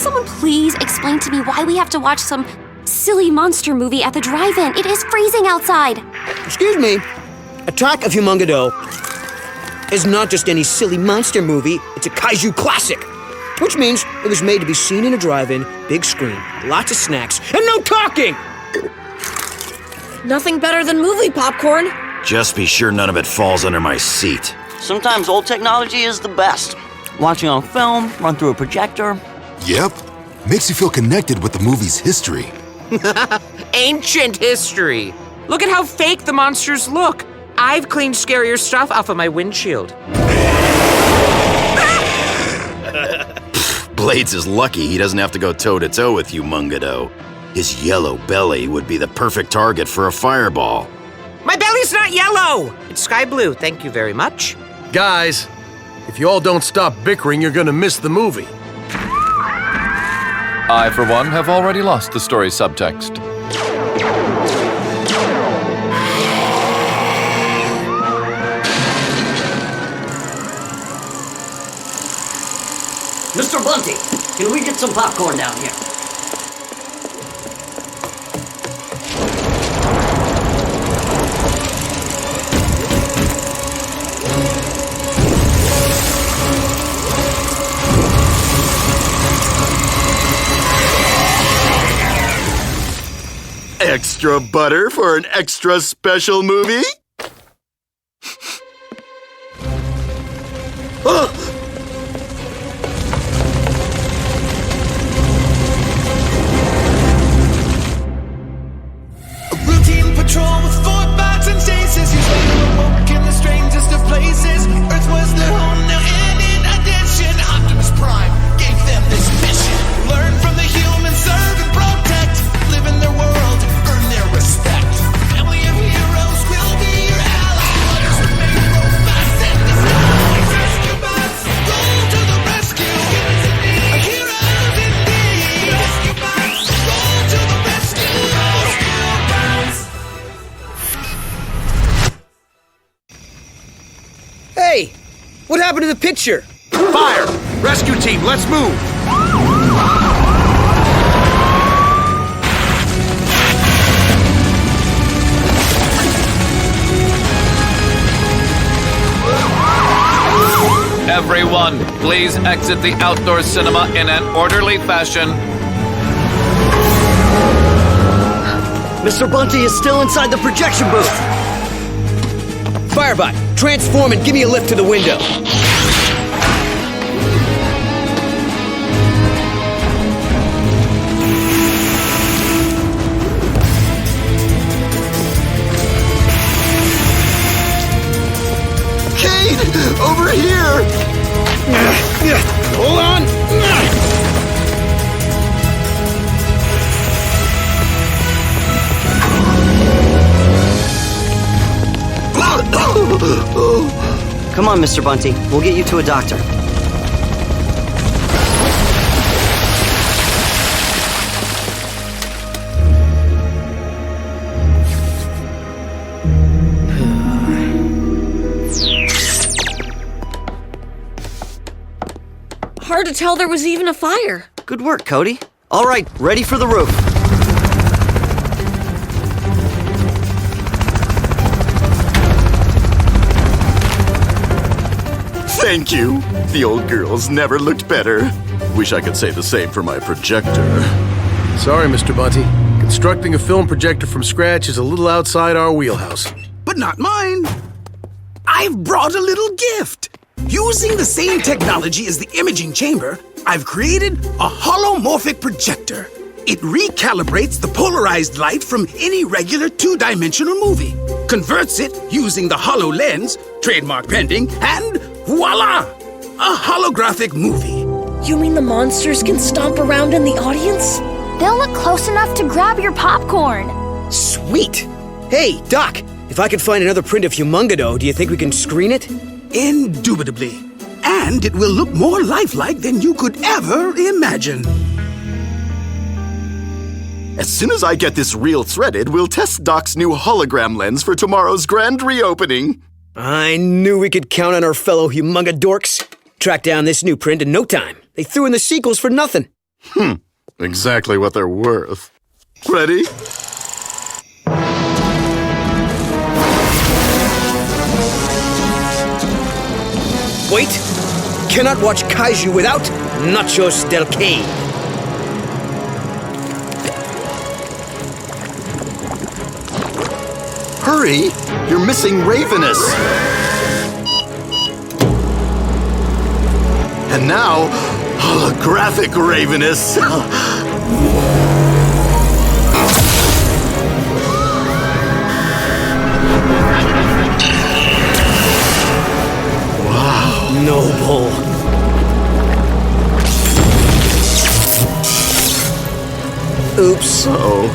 someone please explain to me why we have to watch some silly monster movie at the drive-in? It is freezing outside. Excuse me. Attack of Humongado is not just any silly monster movie, it's a kaiju classic. Which means it was made to be seen in a drive-in, big screen, lots of snacks, and no talking! Nothing better than movie popcorn. Just be sure none of it falls under my seat. Sometimes old technology is the best. Watching on film, run through a projector. Yep. Makes you feel connected with the movie's history. Ancient history. Look at how fake the monsters look. I've cleaned scarier stuff off of my windshield. Blades is lucky he doesn't have to go toe-to-toe with Humongado. His yellow belly would be the perfect target for a fireball. My belly's not yellow. It's sky blue, thank you very much. Guys, if you all don't stop bickering, you're gonna miss the movie. I, for one, have already lost the story's subtext. Mr. Bunty, can we get some popcorn down here? Extra butter for an extra special movie? Routine patrol with 4 bots and chases. He's awoke in the strangest of places. Earth was their home now, and in addition, Optimus Prime gave them this mission: learn from the humans, serve and protect, live in their world, earn their respect. Family of heroes will be your allies. Remain robust and disguise. Rescue bots, go to the rescue. Heroes indeed. Rescue bots, go to the rescue. Rescue bots. Hey, what happened to the picture? Fire! Rescue team, let's move! Everyone, please exit the outdoor cinema in an orderly fashion. Mr. Bunty is still inside the projection booth. Firebot, transform and give me a lift to the window. Cade, over here! Hold on! Come on, Mr. Bunty. We'll get you to a doctor. Hard to tell there was even a fire. Good work, Cody. All right, ready for the roof. Thank you. The old girls never looked better. Wish I could say the same for my projector. Sorry, Mr. Bunty. Constructing a film projector from scratch is a little outside our wheelhouse. But not mine. I've brought a little gift. Using the same technology as the imaging chamber, I've created a holomorphic projector. It recalibrates the polarized light from any regular 2-dimensional movie, converts it using the HoloLens, trademark pending, and voila! A holographic movie. You mean the monsters can stomp around in the audience? They'll look close enough to grab your popcorn. Sweet! Hey, Doc, if I could find another print of Humongado, do you think we can screen it? Indubitably. And it will look more lifelike than you could ever imagine. As soon as I get this reel threaded, we'll test Doc's new hologram lens for tomorrow's grand reopening. I knew we could count on our fellow Humongadorks. Track down this new print in no time. They threw in the sequels for nothing. Exactly what they're worth. Ready? Wait! Cannot watch Kaiju without Nachos del Cave. Hurry! You're missing Ravenous! And now, holographic Ravenous! Noble. Oops. Uh-oh.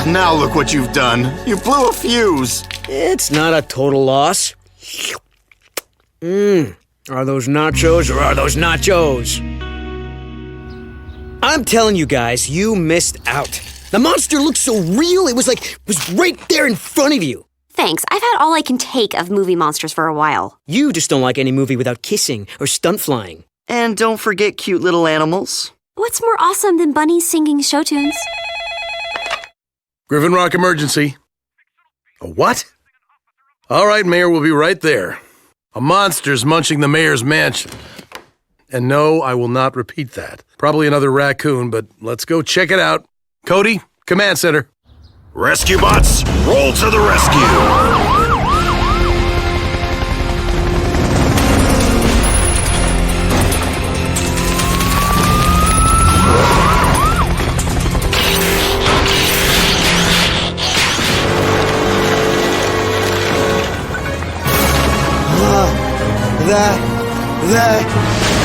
Now look what you've done. You blew a fuse. It's not a total loss. Are those nachos or are those nachos? I'm telling you guys, you missed out. The monster looked so real, it was right there in front of you. Thanks, I've had all I can take of movie monsters for a while. You just don't like any movie without kissing or stunt flying. And don't forget cute little animals. What's more awesome than bunnies singing show tunes? Griffin Rock emergency. A what? All right, Mayor, we'll be right there. A monster's munching the mayor's mansion. And no, I will not repeat that. Probably another raccoon, but let's go check it out. Cody, command center. Rescue bots, roll to the rescue!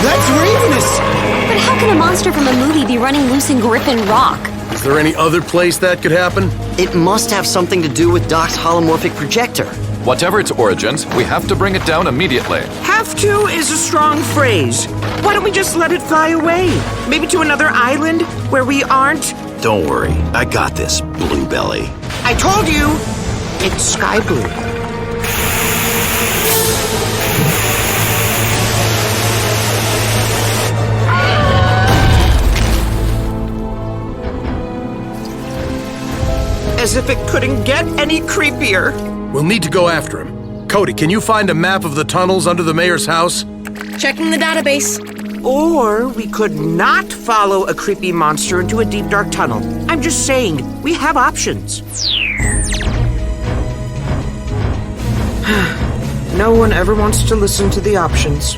That's Ravenous! But how can a monster from a movie be running loose in Griffin Rock? Is there any other place that could happen? It must have something to do with Doc's holomorphic projector. Whatever its origins, we have to bring it down immediately. Have to is a strong phrase. Why don't we just let it fly away? Maybe to another island where we aren't? Don't worry, I got this, Bluebelly. I told you, it's sky blue. As if it couldn't get any creepier. We'll need to go after him. Cody, can you find a map of the tunnels under the mayor's house? Checking the database. Or we could not follow a creepy monster into a deep, dark tunnel. I'm just saying, we have options. No one ever wants to listen to the options.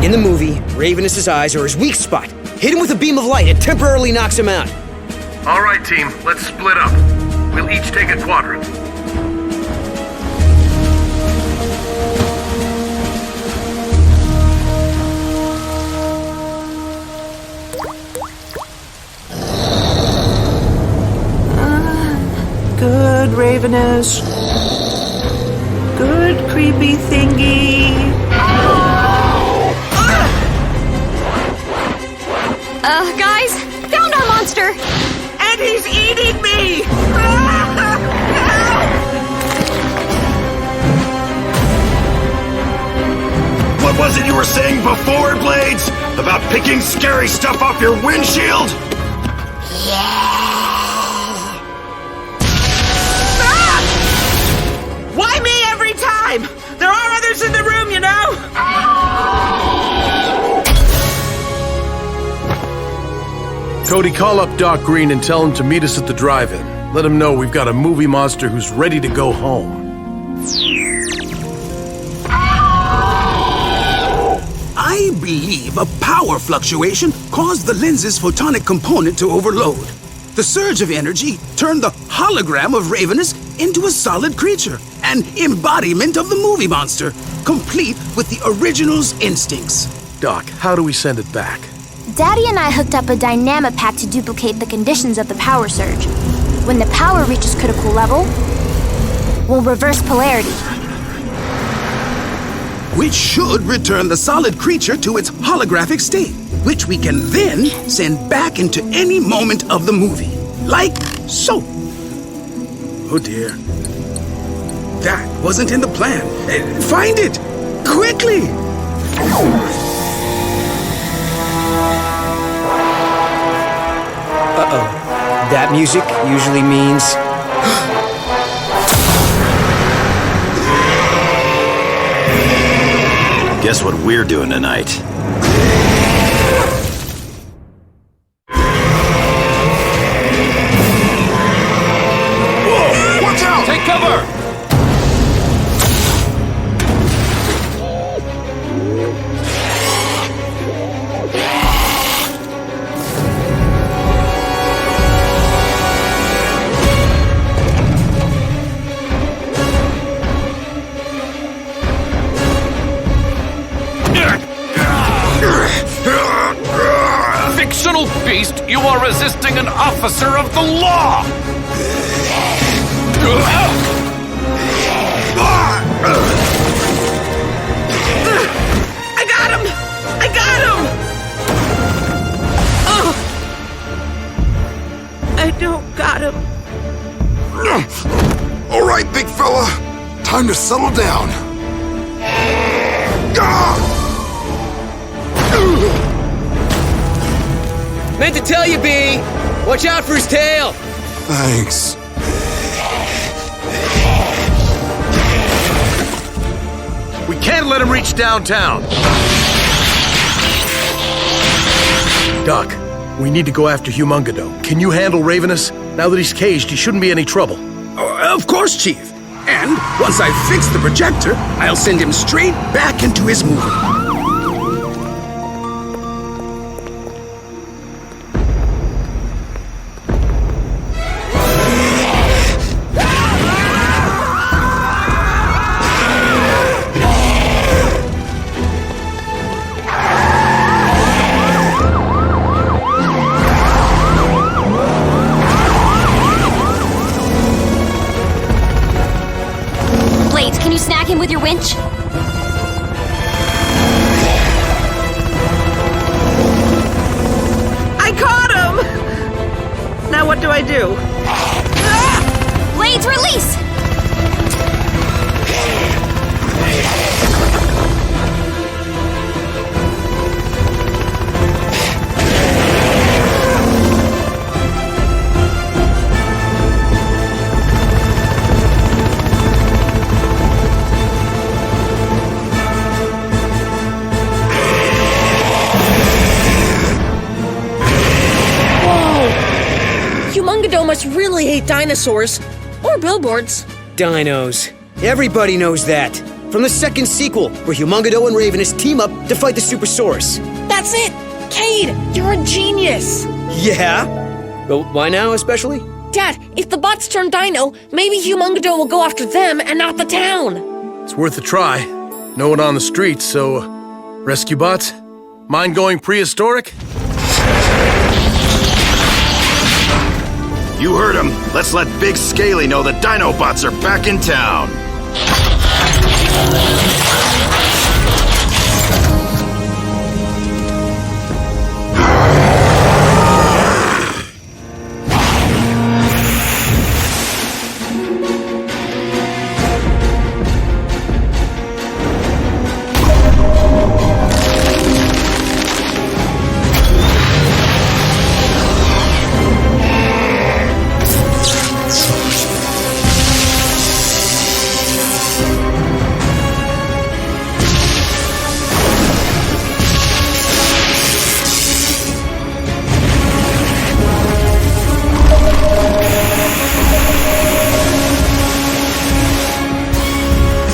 In the movie, Ravenous' eyes are his weak spot. Hit him with a beam of light, it temporarily knocks him out. All right, team, let's split up. We'll each take a quadrant. Good, Ravenous. Good, creepy thingy. Guys, found our monster! And he's eating me! What was it you were saying before, Blades? About picking scary stuff off your windshield? Why me every time? There are others in the room, you know? Cody, call up Doc Green and tell him to meet us at the drive-in. Let him know we've got a movie monster who's ready to go home. I believe a power fluctuation caused the lens's photonic component to overload. The surge of energy turned the hologram of Ravenous into a solid creature, an embodiment of the movie monster, complete with the original's instincts. Doc, how do we send it back? Daddy and I hooked up a Dynamapack to duplicate the conditions of the power surge. When the power reaches critical level, we'll reverse polarity. which should return the solid creature to its holographic state, which we can then send back into any moment of the movie. Like so. Oh dear. That wasn't in the plan. Find it! Quickly! Uh-oh. That music usually means... Guess what we're doing tonight? Whoa! Watch out! Take cover! Fictional beast, you are resisting an officer of the law! I got him! I got him! Oh! I don't got him. All right, big fella. Time to settle down. Meant to tell you, B! Watch out for his tail! Thanks. We can't let him reach downtown. Doc, we need to go after Humongado. Can you handle Ravenous? Now that he's caged, he shouldn't be any trouble. Oh, of course, Chief. And once I fix the projector, I'll send him straight back into his movie. Blades, can you snag him with your winch? I caught him! Now what do I do? Blades, release! Humongado must really hate dinosaurs. Or billboards. Dinos. Everybody knows that. From the second sequel, where Humongado and Ravenous team up to fight the Supersaurus. That's it! Cade, you're a genius! Yeah? Well, why now, especially? Dad, if the bots turn dino, maybe Humongado will go after them and not the town. It's worth a try. No one on the streets, so... Rescue bots? Mind going prehistoric? You heard him. Let's let Big Scaly know the Dinobots are back in town.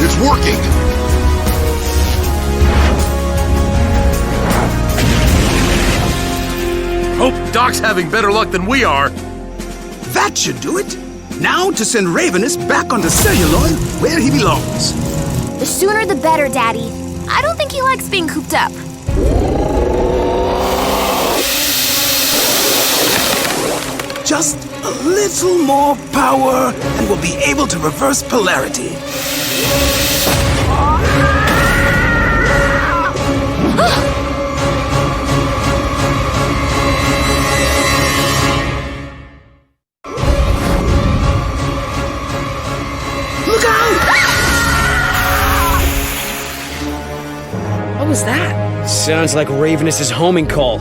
It's working. Hope Doc's having better luck than we are. That should do it. Now to send Ravenous back onto Celluloid, where he belongs. The sooner the better, Daddy. I don't think he likes being cooped up. Just a little more power, and we'll be able to reverse polarity. Sounds like Ravenous' homing call.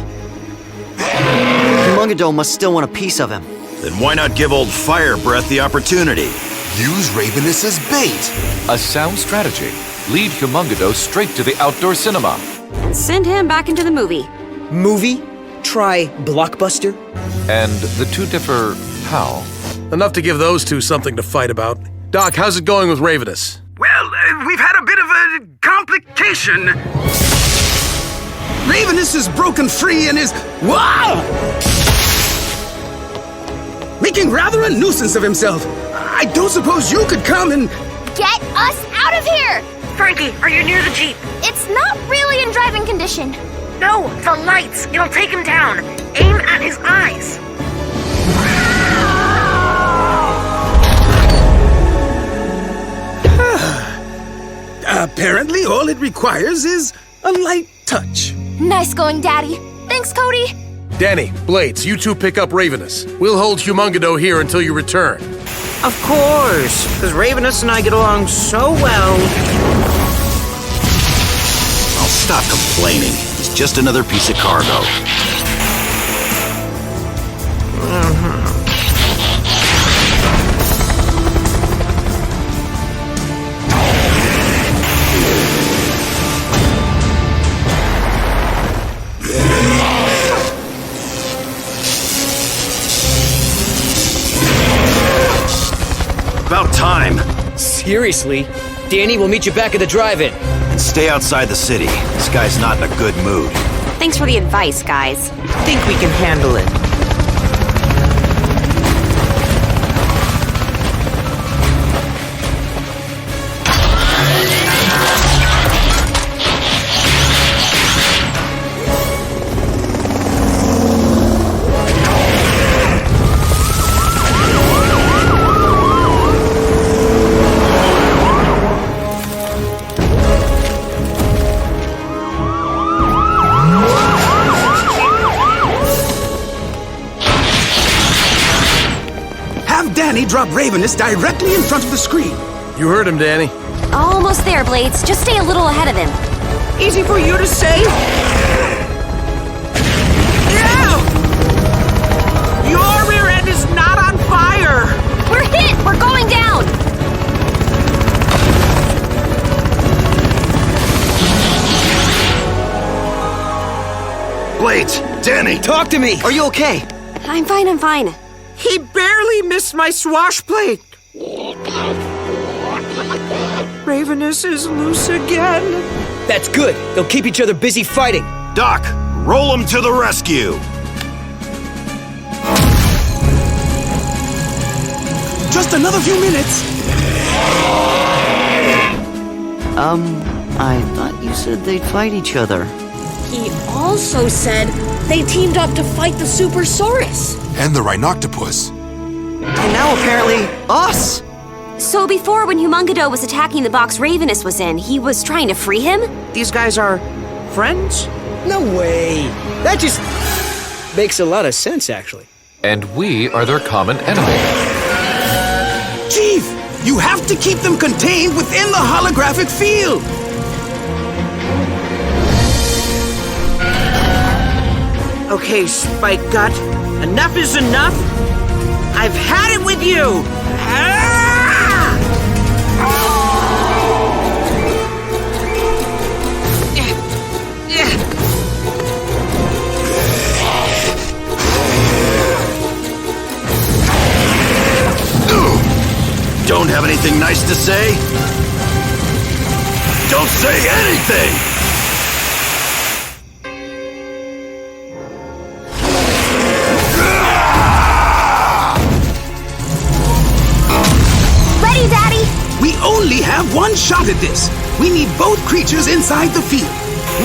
Humongado must still want a piece of him. Then why not give old Fire Breath the opportunity? Use Ravenous as bait. A sound strategy. Lead Humongado straight to the outdoor cinema. And send him back into the movie. Movie? Try Blockbuster? And the two differ how? Enough to give those two something to fight about. Doc, how's it going with Ravenous? Well, we've had a bit of a complication. Ravenous is broken free and is... Wow! Making rather a nuisance of himself. I don't suppose you could come and... Get us out of here! Frankie, are you near the Jeep? It's not really in driving condition. No, the lights. It'll take him down. Aim at his eyes. Apparently, all it requires is a light touch. Nice going, Daddy. Thanks, Cody. Danny, Blades, you two pick up Ravenous. We'll hold Humongado here until you return. Of course, because Ravenous and I get along so well. I'll stop complaining. He's just another piece of cargo. About time. Seriously? Danny, we'll meet you back at the drive-in. And stay outside the city. This guy's not in a good mood. Thanks for the advice, guys. Think we can handle it. Danny drop Ravenous directly in front of the screen. You heard him, Danny. Almost there, Blades. Just stay a little ahead of him. Easy for you to say? Yeah! Your rear end is not on fire! We're hit! We're going down! Blades! Danny! Talk to me! Are you okay? I'm fine. He barely missed my swashplate. Ravenous is loose again. That's good. They'll keep each other busy fighting. Doc, roll him to the rescue. Just another few minutes. I thought you said they'd fight each other. He also said they teamed up to fight the Supersaurus. And the Rhinoctopus. And now apparently us! So before, when Humongado was attacking the box Ravenous was in, he was trying to free him? These guys are friends? No way. That just makes a lot of sense, actually. And we are their common enemy. Chief, you have to keep them contained within the holographic field. Okay, Spike Gut, enough is enough. I've had it with you. Don't have anything nice to say? Don't say anything! Ready, Daddy? We only have one shot at this. We need both creatures inside the field.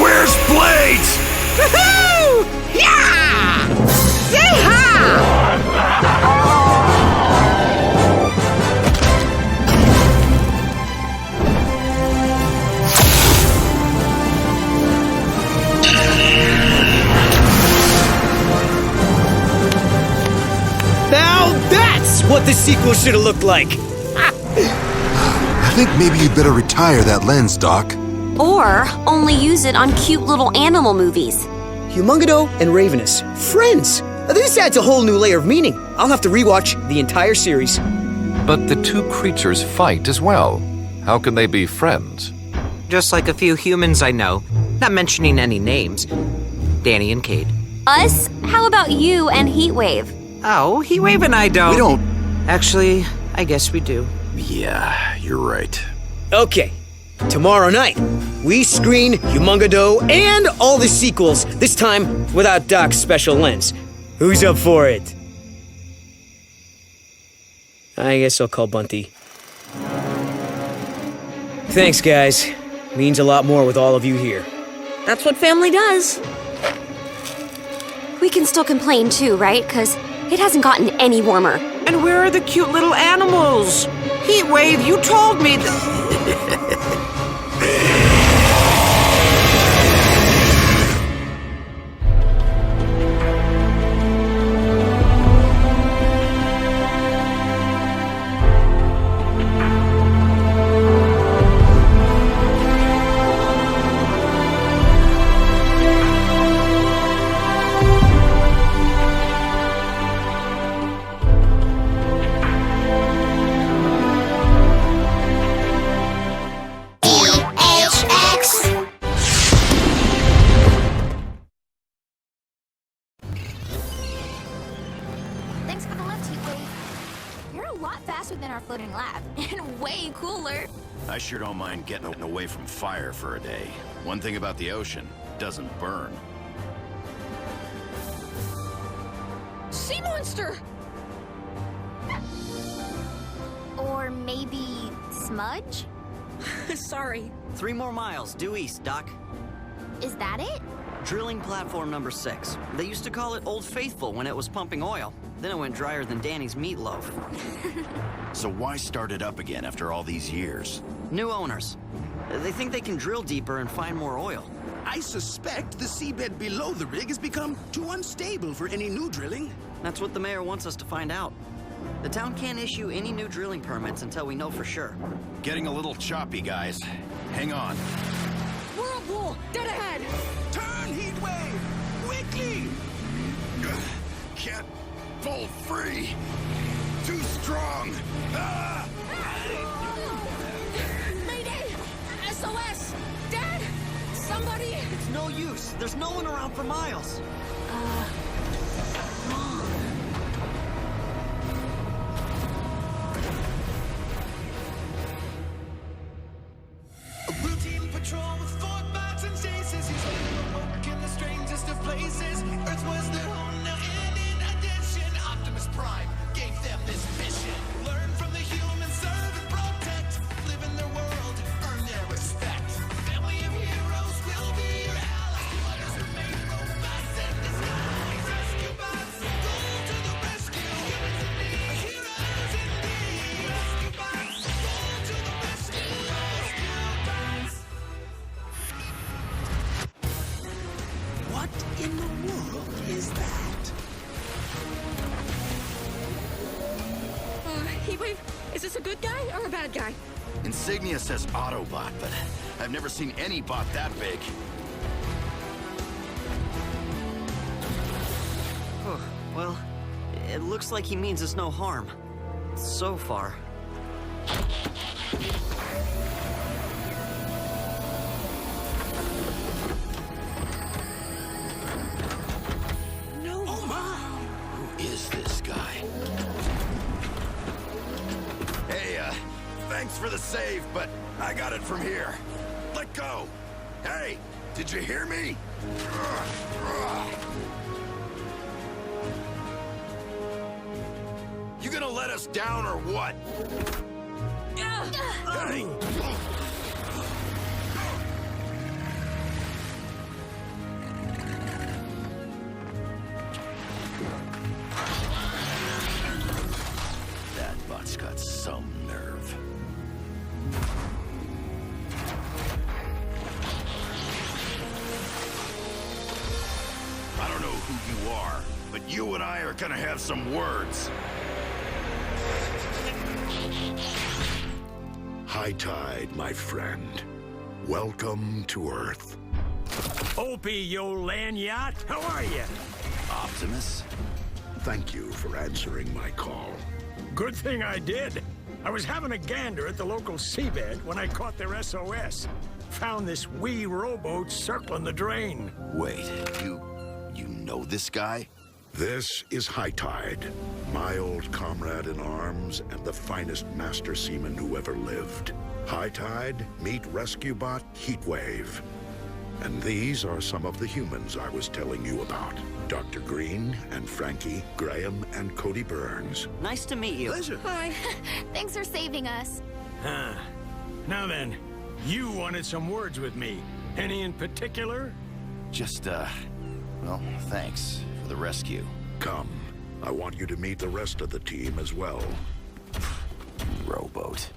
Where's Blades? Woohoo! Yeah! Yeehaw! Now that's what the sequel should have looked like. I think maybe you'd better retire that lens, Doc. Or only use it on cute little animal movies. Humongado and Ravenous, friends. This adds a whole new layer of meaning. I'll have to rewatch the entire series. But the two creatures fight as well. How can they be friends? Just like a few humans I know, not mentioning any names. Danny and Cade. Us? How about you and Heatwave? Oh, Heatwave and I don't. We don't. Actually, I guess we do. Yeah, you're right. Okay, tomorrow night, we screen Humongado and all the sequels, this time without Doc's special lens. Who's up for it? I guess I'll call Bunty. Thanks, guys. Means a lot more with all of you here. That's what family does. We can still complain too, right? Because it hasn't gotten any warmer. And where are the cute little animals? Heatwave, you told me that. Thanks for the lift, Heatwave. You're a lot faster than our floating lab, and way cooler. I sure don't mind getting away from fire for a day. One thing about the ocean, it doesn't burn. Sea monster! Or maybe Smudge? Sorry. 3 more miles, due east, Doc. Is that it? Drilling platform number 6. They used to call it Old Faithful when it was pumping oil. Then it went drier than Danny's meatloaf. So why start it up again after all these years? New owners. They think they can drill deeper and find more oil. I suspect the seabed below the rig has become too unstable for any new drilling. That's what the mayor wants us to find out. The town can't issue any new drilling permits until we know for sure. Getting a little choppy, guys. Hang on. Whirlpool! Dead ahead! Turn, Heatwave! Quickly! Can't pull free. Too strong. Ah! Mayday! SOS! Dad! Somebody! It's no use. There's no one around for miles. A routine patrol with Fort Bots and chases. He's ready to work in the strangest of places. Earth was their home now, and in addition, Optimus Prime gave them this mission. Learn from the humans, serve and protect. Live in their world, earn their respect. Family of heroes will be your allies. Fighters who make robots in disguise. Rescue bots, go to the rescue. Humans in need, heroes indeed. Rescue bots, go to the rescue. Rescue bots. What in the world is that? Heatwave, is this a good guy or a bad guy? Insignia says Autobot, but I've never seen any bot that big. Oh, well, it looks like he means us no harm. So far. No. Oh my! Who is this guy? Hey, thanks for the save, but I got it from here. Let go. Hey, did you hear me? You gonna let us down or what? Hey! That bot's got some nerve. I don't know who you are, but you and I are gonna have some words. High tide, my friend. Welcome to Earth. Opie, you land yacht. How are you? Optimus, thank you for answering my call. Good thing I did. I was having a gander at the local seabed when I caught their SOS. Found this wee rowboat circling the drain. Wait, you know this guy? This is High Tide, my old comrade in arms and the finest master seaman who ever lived. High Tide, meet rescue bot Heatwave. And these are some of the humans I was telling you about. Dr. Green and Frankie, Graham and Cody Burns. Nice to meet you. Pleasure. Hi. Thanks for saving us. Now then, you wanted some words with me. Any in particular? Just, well, thanks for the rescue. Come. I want you to meet the rest of the team as well. Rowboat.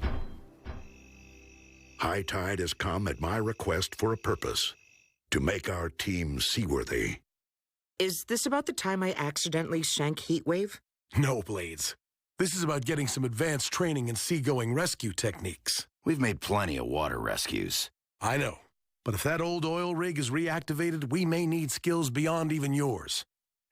High Tide has come at my request for a purpose. To make our team seaworthy. Is this about the time I accidentally sank Heatwave? No, Blades. This is about getting some advanced training in seagoing rescue techniques. We've made plenty of water rescues. I know. But if that old oil rig is reactivated, we may need skills beyond even yours.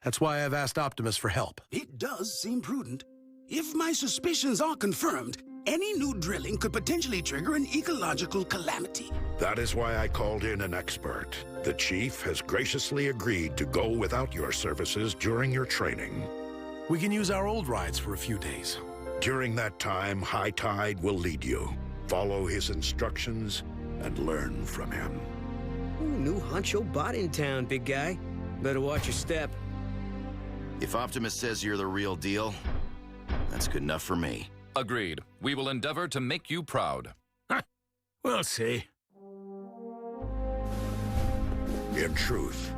That's why I've asked Optimus for help. It does seem prudent. If my suspicions are confirmed, any new drilling could potentially trigger an ecological calamity. That is why I called in an expert. The chief has graciously agreed to go without your services during your training. We can use our old rides for a few days. During that time, High Tide will lead you. Follow his instructions and learn from him. Ooh, new honcho bot in town, big guy. Better watch your step. If Optimus says you're the real deal, that's good enough for me. Agreed. We will endeavor to make you proud. We'll see. In truth,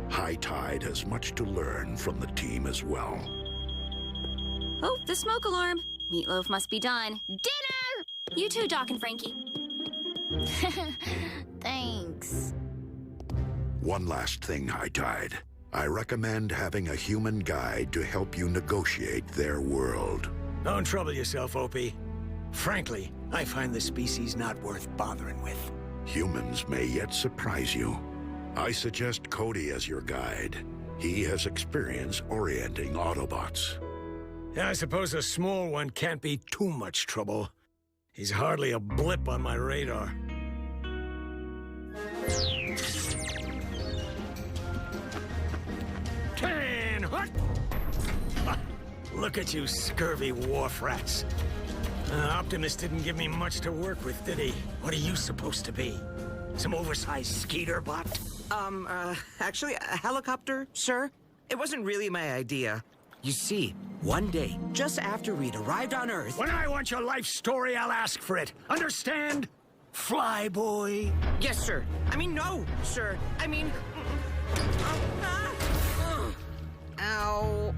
High Tide has much to learn from the team as well. Oh, the smoke alarm. Meatloaf must be done. Dinner! You too, Doc and Frankie. Thanks. One last thing, High Tide. I recommend having a human guide to help you negotiate their world. Don't trouble yourself, Opie. Frankly, I find the species not worth bothering with. Humans may yet surprise you. I suggest Cody as your guide. He has experience orienting Autobots. I suppose a small one can't be too much trouble. He's hardly a blip on my radar. Can what? Look at you scurvy wharf rats. Optimus didn't give me much to work with, did he? What are you supposed to be? Some oversized skeeter bot? Actually, a helicopter, sir? It wasn't really my idea. You see, one day, just after we'd arrived on Earth... When I want your life story, I'll ask for it. Understand? Flyboy. Yes, sir. I mean, no, sir. I mean... Ow.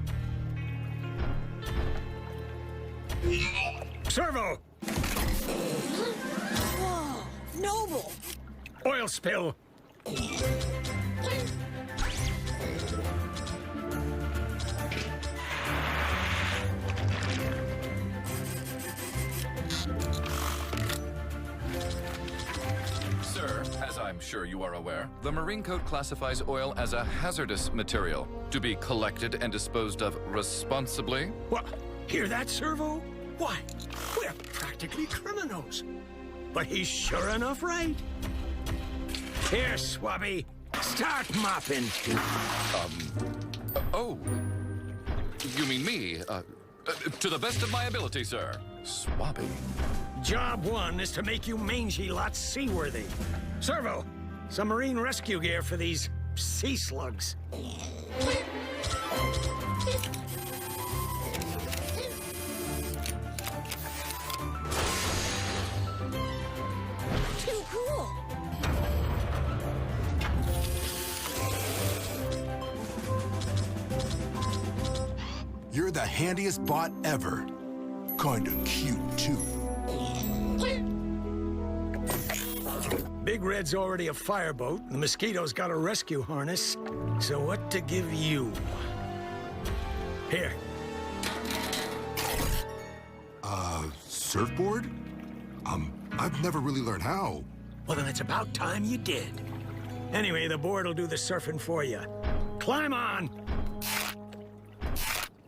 Servo! Whoa, Noble! Oil spill. Sir, as I'm sure you are aware, the Marine Code classifies oil as a hazardous material to be collected and disposed of responsibly. What? Hear that, Servo? Why, we're practically criminals. But he's sure enough right. Here, Swabby, start mopping. Oh. You mean me? To the best of my ability, sir. Swabby. Job one is to make you mangy lots seaworthy. Servo, some marine rescue gear for these sea slugs. Too cool! You're the handiest bot ever. Kinda cute, too. Big Red's already a fireboat, the Mosquito's got a rescue harness. So what to give you? Here. Surfboard? I've never really learned how. Well, then it's about time you did. Anyway, the board will do the surfing for you. Climb on!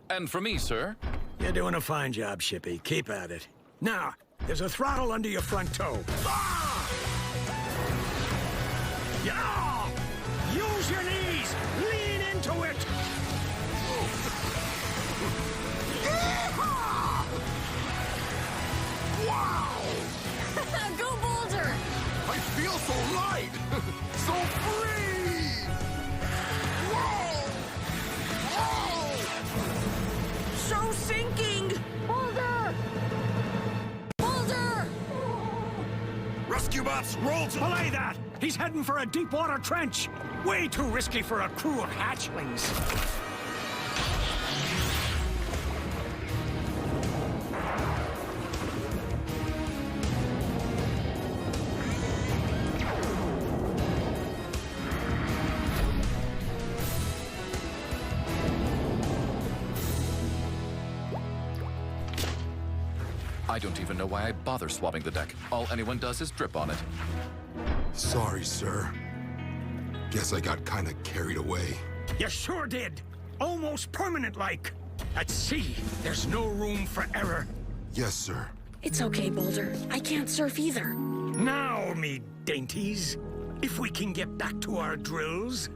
And for me, sir? You're doing a fine job, Shippy. Keep at it. Now, there's a throttle under your front toe. Ah! Yeah! Use your knees! Lean into it! Wow! Go Boulder! I feel so light! So free! Whoa! Whoa! So sinking! Boulder! Boulder! Rescue bots, roll to belay that! He's heading for a deep water trench! Way too risky for a crew of hatchlings. I don't even know why I bother swabbing the deck. All anyone does is drip on it. Sorry, sir. Guess I got kinda carried away. You sure did. Almost permanent-like. At sea, there's no room for error. Yes, sir. It's okay, Boulder. I can't surf either. Now, me dainties, if we can get back to our drills.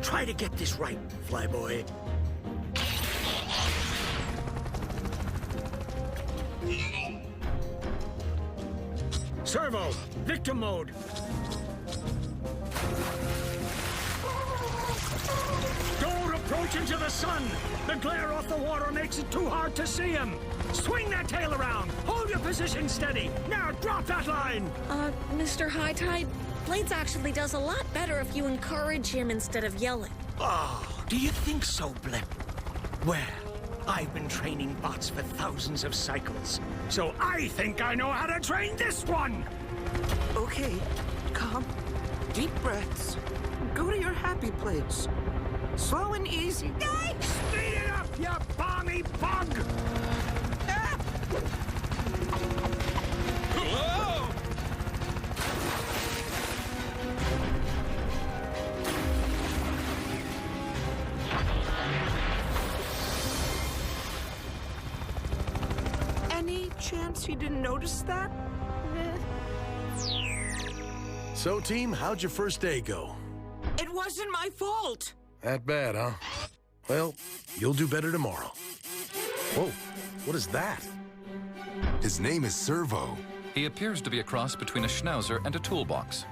Try to get this right, Flyboy. Servo, victim mode. Don't approach into the sun. The glare off the water makes it too hard to see him. Swing that tail around. Hold your position steady. Now drop that line. Mr. High Tide, Blades actually does a lot better if you encourage him instead of yelling. Oh, do you think so, Blip? Well, I've been training bots for thousands of cycles, so I think I know how to train this one! Okay, calm. Deep breaths. Go to your happy place. Slow and easy. Speed it up, you balmy bug! Whoa! Any chance he didn't notice that? So, team, how'd your first day go? It wasn't my fault. That bad, huh? Well, you'll do better tomorrow. Whoa, what is that? His name is Servo. He appears to be a cross between a schnauzer and a toolbox.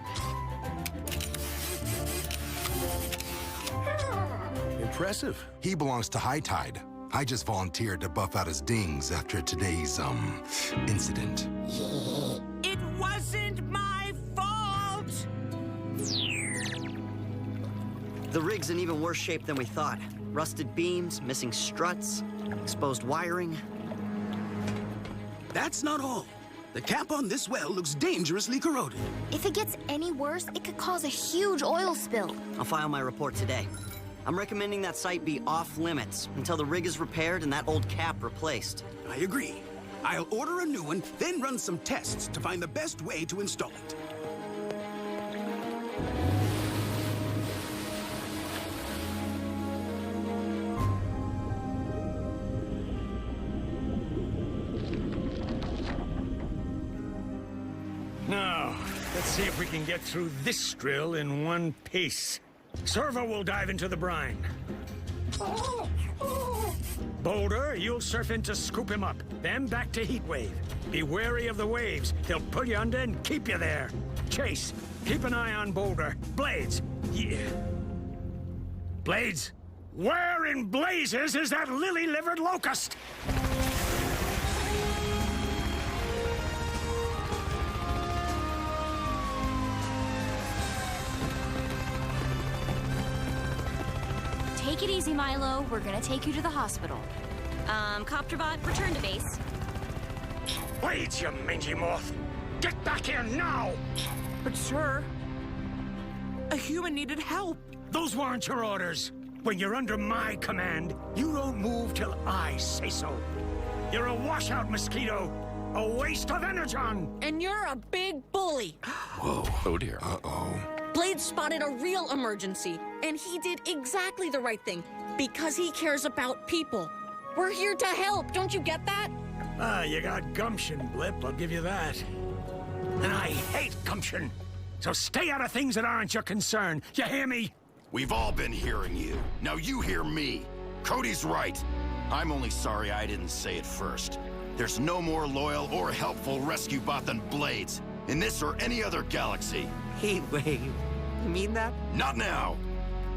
Impressive. He belongs to High Tide. I just volunteered to buff out his dings after today's, incident. It wasn't my fault! The rig's in even worse shape than we thought. Rusted beams, missing struts, exposed wiring. That's not all. The cap on this well looks dangerously corroded. If it gets any worse, it could cause a huge oil spill. I'll file my report today. I'm recommending that site be off limits until the rig is repaired and that old cap replaced. I agree. I'll order a new one, then run some tests to find the best way to install it. Now, let's see if we can get through this drill in one piece. Servo will dive into the brine. Boulder, you'll surf in to scoop him up, then back to Heatwave. Be wary of the waves. They'll pull you under and keep you there. Chase, keep an eye on Boulder. Blades, yeah. Blades, where in blazes is that lily-livered locust? Take it easy, Milo. We're gonna take you to the hospital. Copterbot, return to base. Blades, you mangy moth! Get back here now! But sir, a human needed help. Those weren't your orders. When you're under my command, you don't move till I say so. You're a washout, Mosquito. A waste of energon! And you're a big bully. Oh dear. Blade spotted a real emergency, and he did exactly the right thing because he cares about people. We're here to help, don't you get that? Ah, you got gumption, Blip, I'll give you that. And I hate gumption. So stay out of things that aren't your concern. You hear me? We've all been hearing you. Now you hear me. Cody's right. I'm only sorry I didn't say it first. There's no more loyal or helpful rescue bot than Blades, in this or any other galaxy. Heatwave. You mean that? Not now!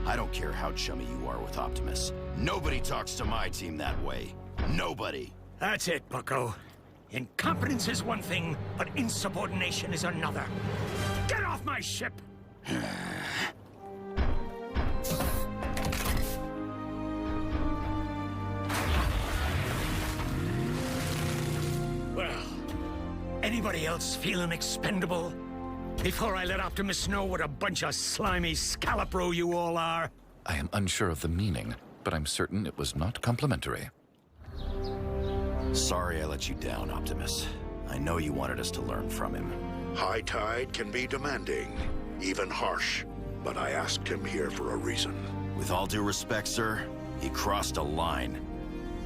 I don't care how chummy you are with Optimus. Nobody talks to my team that way. Nobody. That's it, Bucko. Incompetence is one thing, but insubordination is another. Get off my ship! Well, anybody else feeling expendable? Before I let Optimus know what a bunch of slimy scallop-row you all are. I am unsure of the meaning, but I'm certain it was not complimentary. Sorry I let you down, Optimus. I know you wanted us to learn from him. High Tide can be demanding, even harsh, but I asked him here for a reason. With all due respect, sir, he crossed a line.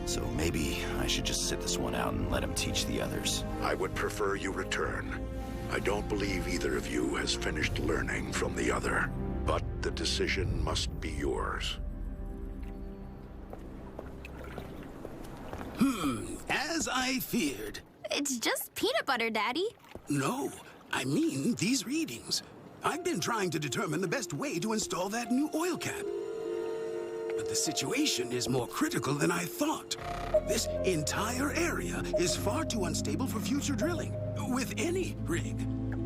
So maybe I should just sit this one out and let him teach the others. I would prefer you return. I don't believe either of you has finished learning from the other, but the decision must be yours. As I feared. It's just peanut butter, Daddy. No, I mean these readings. I've been trying to determine the best way to install that new oil cap. But the situation is more critical than I thought. This entire area is far too unstable for future drilling. With any rig,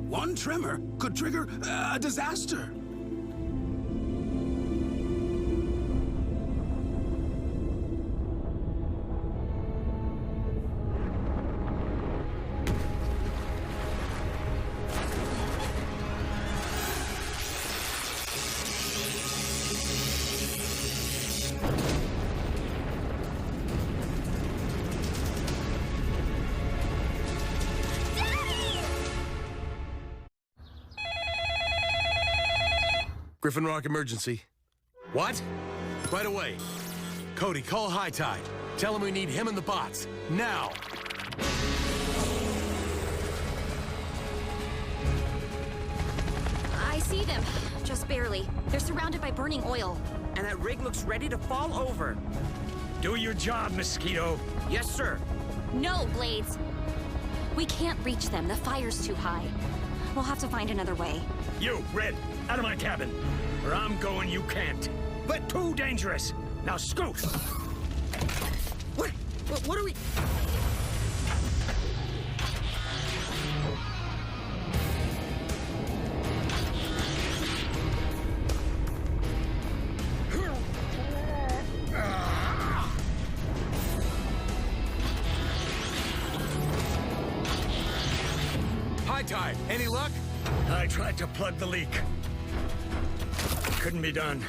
one tremor could trigger a disaster. Griffin Rock emergency. What? Right away. Cody, call High Tide. Tell him we need him and the bots. Now! I see them. Just barely. They're surrounded by burning oil. And that rig looks ready to fall over. Do your job, Mosquito. Yes, sir. No, Blades. We can't reach them. The fire's too high. We'll have to find another way. You, Red, out of my cabin. Where I'm going, you can't. But too dangerous. Now scoot. What are we... High Tide, any luck? I tried to plug the leak. Couldn't be done.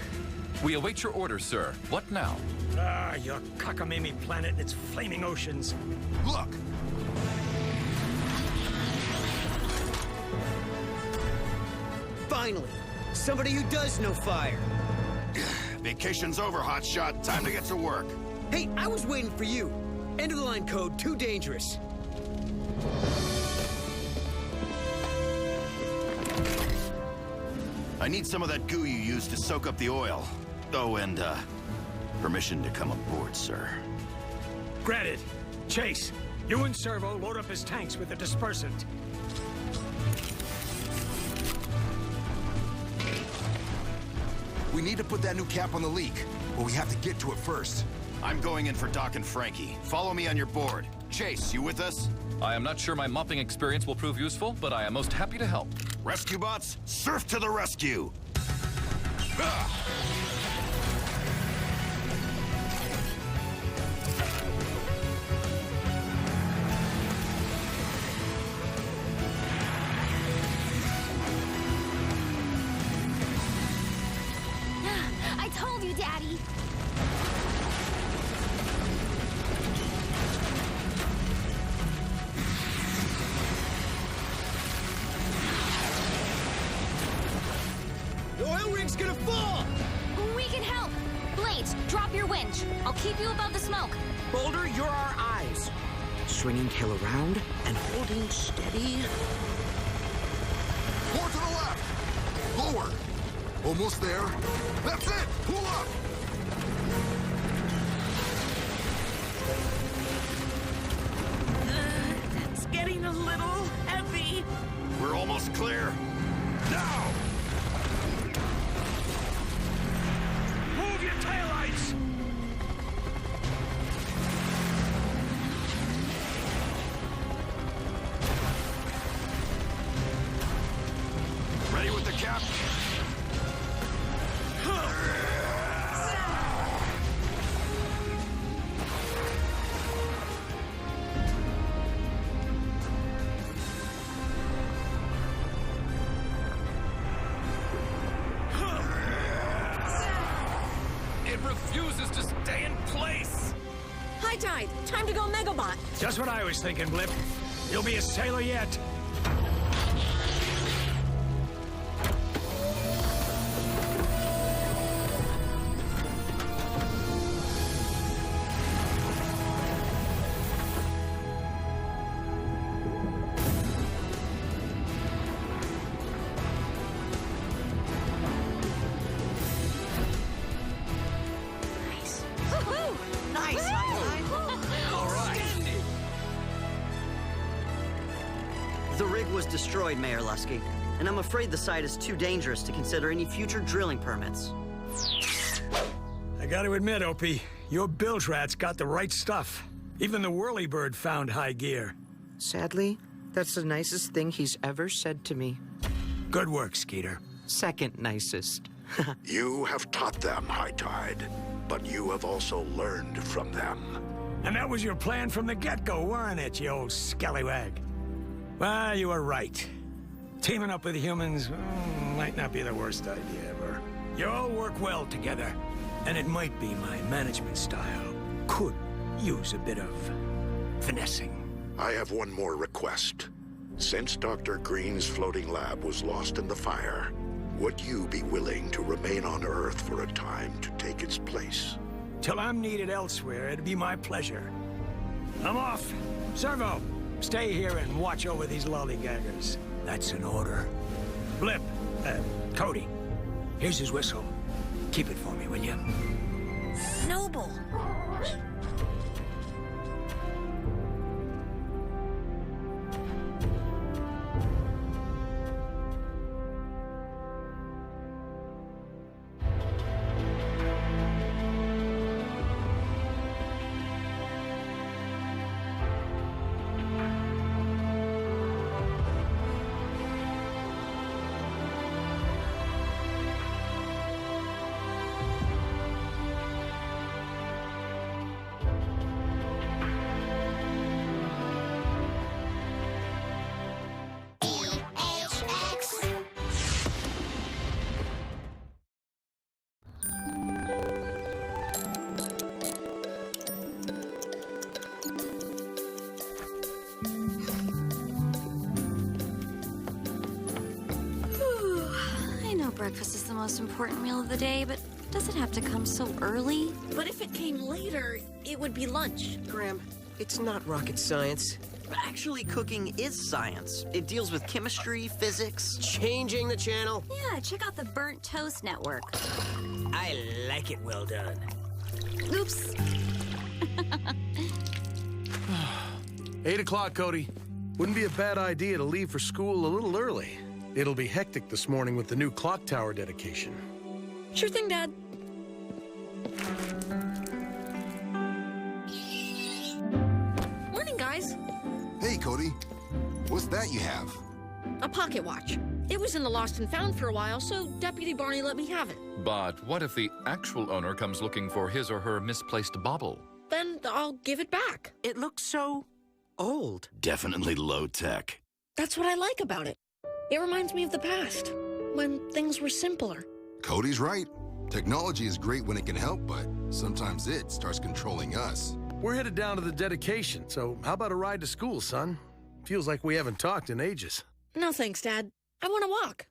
We await your orders, sir. What now? Ah, your cockamamie planet and its flaming oceans. Look! Finally, somebody who does know fire. Vacation's over, hotshot. Time to get to work. Hey, I was waiting for you. End of the line code, too dangerous. I need some of that goo you used to soak up the oil. Oh, and, permission to come aboard, sir. Granted. Chase, you and Servo load up his tanks with the dispersant. We need to put that new cap on the leak, but we have to get to it first. I'm going in for Doc and Frankie. Follow me on your board. Chase, you with us? I am not sure my mopping experience will prove useful, but I am most happy to help. Rescue bots, surf to the rescue! Ah! I told you, Daddy. thing's gonna fall! We can help! Blades, drop your winch. I'll keep you above the smoke. Boulder, you're our eyes. Swinging tail around and holding steady. More to the left! Lower! Almost there. That's it! Pull up! It's getting a little heavy. We're almost clear. Now! Move your taillights! Ready with the cap? It refuses to stay in place! High Tide, time to go Megabot. Just what I was thinking, Blip. You'll be a sailor yet. Nice, All right. The rig was destroyed, Mayor Lusky, and I'm afraid the site is too dangerous to consider any future drilling permits. I gotta admit, Opie, your bilge rats got the right stuff. Even the whirlybird found high gear. Sadly, that's the nicest thing he's ever said to me. Good work, Skeeter. Second nicest. You have taught them, High Tide, but you have also learned from them. And that was your plan from the get-go, weren't it, you old scallywag? Well, you were right. Teaming up with humans might not be the worst idea ever. You all work well together, and it might be my management style. Could use a bit of finessing. I have one more request. Since Dr. Green's floating lab was lost in the fire, would you be willing to remain on Earth for a time to take its place? Till I'm needed elsewhere, it'd be my pleasure. I'm off. Servo, stay here and watch over these lollygaggers. That's an order. Blip, Cody, here's his whistle. Keep it for me, will you? Noble. Breakfast is the most important meal of the day, but does it have to come so early? But if it came later, it would be lunch. Graham, it's not rocket science. Actually, cooking is science. It deals with chemistry, physics. Changing the channel. Yeah, check out the Burnt Toast Network. I like it well done. Oops. 8 o'clock, Cody. Wouldn't be a bad idea to leave for school a little early. It'll be hectic this morning with the new clock tower dedication. Sure thing, Dad. Morning, guys. Hey, Cody. What's that you have? A pocket watch. It was in the Lost and Found for a while, so Deputy Barney let me have it. But what if the actual owner comes looking for his or her misplaced bauble? Then I'll give it back. It looks so old. Definitely low tech. That's what I like about it. It reminds me of the past, when things were simpler. Cody's right. Technology is great when it can help, but sometimes it starts controlling us. We're headed down to the dedication, so how about a ride to school, son? Feels like we haven't talked in ages. No thanks, Dad. I want to walk.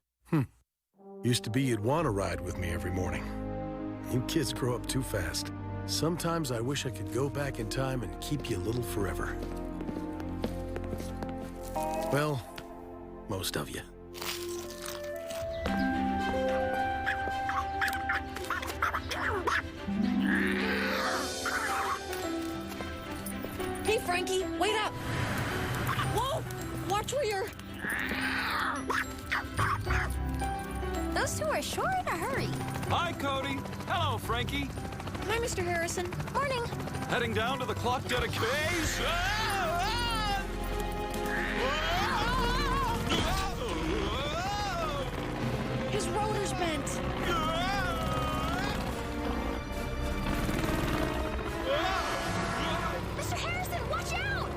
Used to be you'd want to ride with me every morning. You kids grow up too fast. Sometimes I wish I could go back in time and keep you little forever. Well, most of you. Hey, Frankie, wait up! Whoa! Watch where you're... Those two are sure in a hurry. Hi, Cody. Hello, Frankie. Hi, Mr. Harrison. Morning. Heading down to the clock dedication. His rotor's bent. Mr. Harrison, watch out!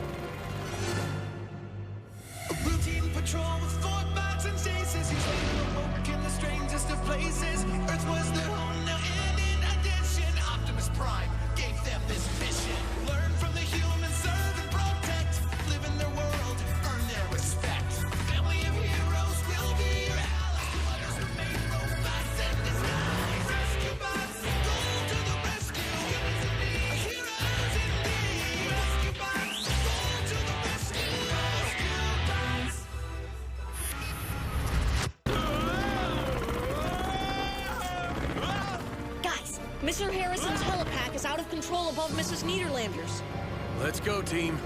A routine patrol with 4 bots and stasis. He's ready to work in the strangest of places. Earth was their home now, and in addition, Optimus Prime gave them this mission. Learn from the humans, serve and protect. Live in their world, earn their respect. Family of heroes will be your allies. Others remain robots in disguise. Rescue bots, go to the rescue. Heroes indeed. Rescue bots, go to the rescue. Rescue bots. Guys, Mr. Harrison's helipack is out of control above Mrs. Niederlander's. Let's go, team.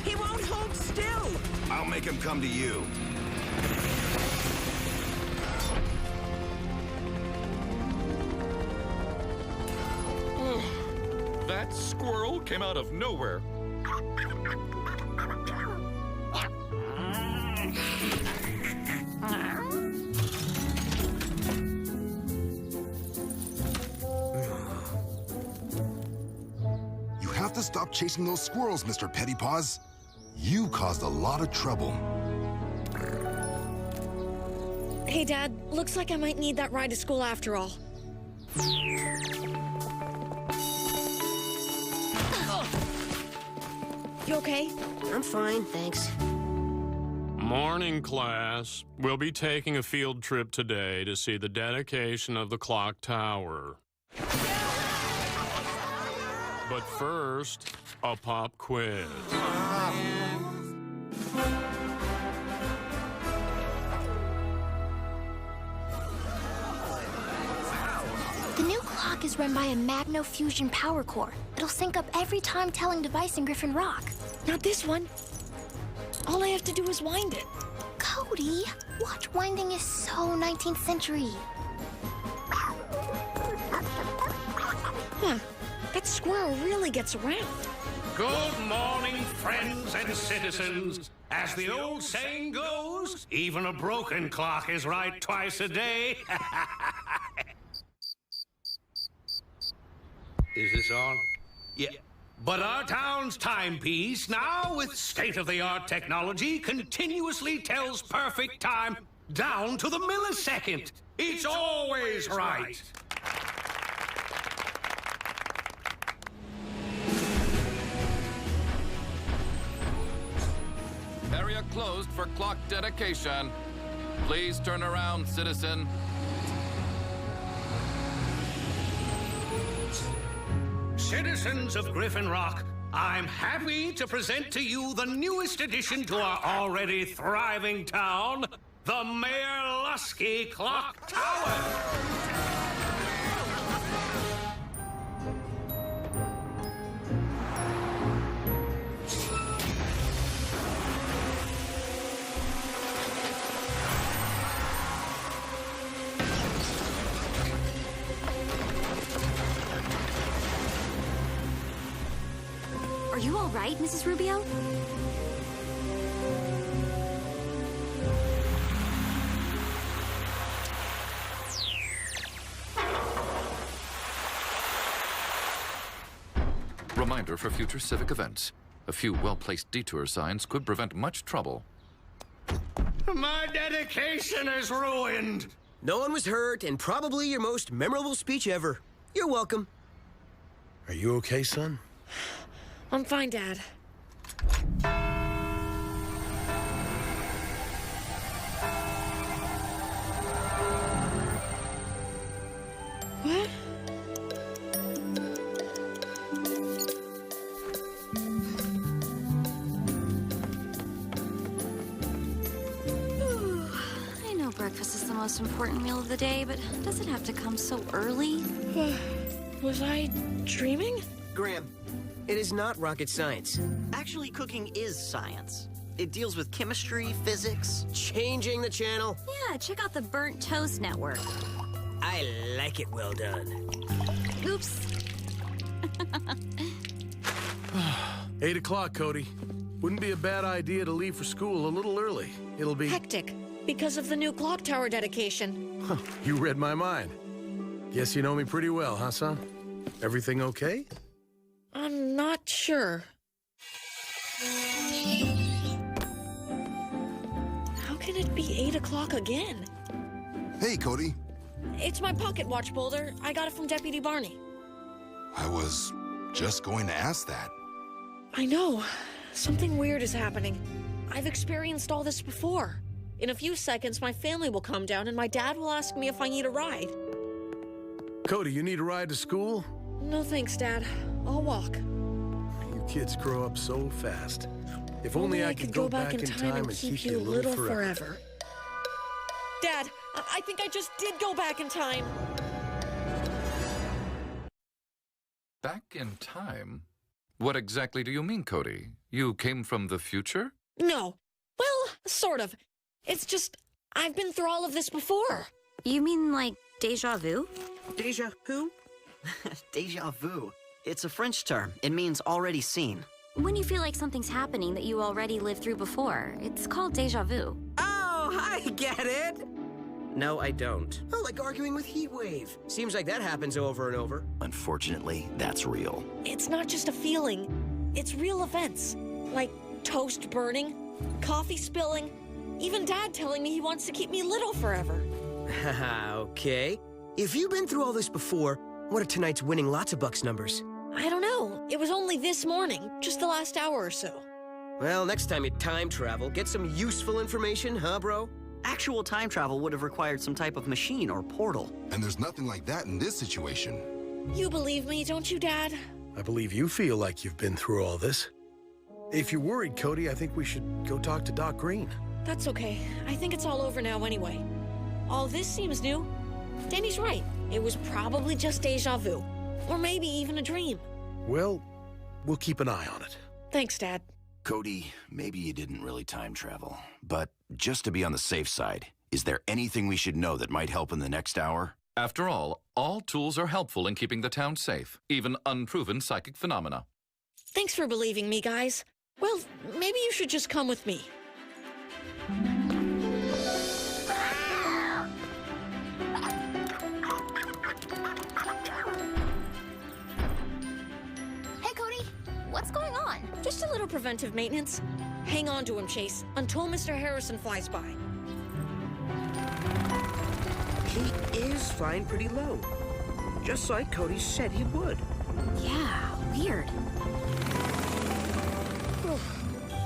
He won't hold still. I'll make him come to you. That squirrel came out of nowhere. You have to stop chasing those squirrels, Mr. Pettypaws. You caused a lot of trouble. Hey, Dad, looks like I might need that ride to school after all. You okay? I'm fine, thanks. Morning, class. We'll be taking a field trip today to see the dedication of the clock tower. But first, a pop quiz. The new clock is run by a magno-fusion power core. It'll sync up every time-telling device in Griffin Rock. Not this one. All I have to do is wind it. Cody, watch winding is so 19th century. Huh. That squirrel really gets around. Good morning, friends and citizens. As the old saying goes, even a broken clock is right twice a day. Is this on? Yeah. But our town's timepiece, now with state-of-the-art technology, continuously tells perfect time down to the millisecond. It's always right. Area closed for clock dedication. Please turn around, citizen. Citizens of Griffin Rock, I'm happy to present to you the newest addition to our already thriving town, the Mayor Lusky Clock Tower. Are you all right, Mrs. Rubio? Reminder for future civic events. A few well-placed detour signs could prevent much trouble. My dedication is ruined. No one was hurt, and probably your most memorable speech ever. You're welcome. Are you okay, son? I'm fine, Dad. What? I know breakfast is the most important meal of the day, but does it have to come so early? Was I dreaming? Graham, it is not rocket science. Actually, cooking is science. It deals with chemistry, physics. Changing the channel. Yeah, check out the Burnt Toast Network. I like it well done. Oops. 8 o'clock, Cody. Wouldn't be a bad idea to leave for school a little early. It'll be... Hectic, because of the new clock tower dedication. Huh, you read my mind. Guess you know me pretty well, huh, son? Everything okay? I'm not sure. How can it be 8 o'clock again? Hey, Cody. It's my pocket watch, Boulder. I got it from Deputy Barney. I was just going to ask that. I know. Something weird is happening. I've experienced all this before. In a few seconds, my family will come down and my dad will ask me if I need a ride. Cody, you need a ride to school? No thanks, Dad. I'll walk. You kids grow up so fast. If only I could go back in time and keep you little forever. Dad, I think I just did go back in time. Back in time? What exactly do you mean, Cody? You came from the future? No. Well, sort of. It's just, I've been through all of this before. You mean like deja vu? Deja who? Deja vu. It's a French term. It means already seen. When you feel like something's happening that you already lived through before, it's called deja vu. Oh, I get it. No, I don't. Oh, like arguing with Heatwave. Seems like that happens over and over. Unfortunately, that's real. It's not just a feeling. It's real events. Like toast burning, coffee spilling, even Dad telling me he wants to keep me little forever. Okay. If you've been through all this before, what are tonight's winning lots of bucks numbers? I don't know. It was only this morning, just the last hour or so. Well, next time you time travel, get some useful information, huh, bro? Actual time travel would have required some type of machine or portal. And there's nothing like that in this situation. You believe me, don't you, Dad? I believe you feel like you've been through all this. If you're worried, Cody, I think we should go talk to Doc Green. That's okay. I think it's all over now anyway. All this seems new. Danny's right. It was probably just deja vu. Or maybe even a dream. Well, we'll keep an eye on it. Thanks, Dad. Cody, maybe you didn't really time travel. But just to be on the safe side, is there anything we should know that might help in the next hour? After all tools are helpful in keeping the town safe, even unproven psychic phenomena. Thanks for believing me, guys. Well, maybe you should just come with me. Hey, Cody. What's going on? Just a little preventive maintenance. Hang on to him, Chase, until Mr. Harrison flies by. He is flying pretty low. Just like Cody said he would. Yeah, weird.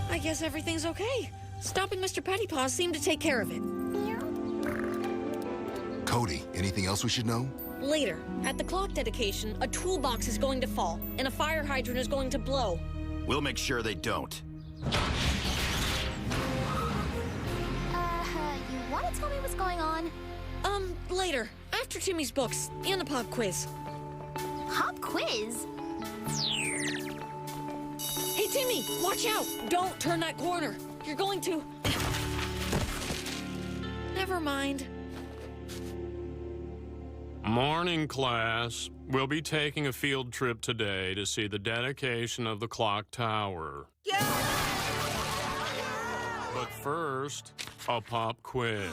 I guess everything's okay. Stopping Mr. Pettypaws seemed to take care of it. Cody, anything else we should know? Later, at the clock dedication, a toolbox is going to fall, and a fire hydrant is going to blow. We'll make sure they don't. You want to tell me what's going on? Later, after Timmy's books, and the pop quiz. Pop quiz? Hey, Timmy, watch out! Don't turn that corner. You're going to... Never mind. Morning, class. We'll be taking a field trip today to see the dedication of the clock tower. But first, a pop quiz.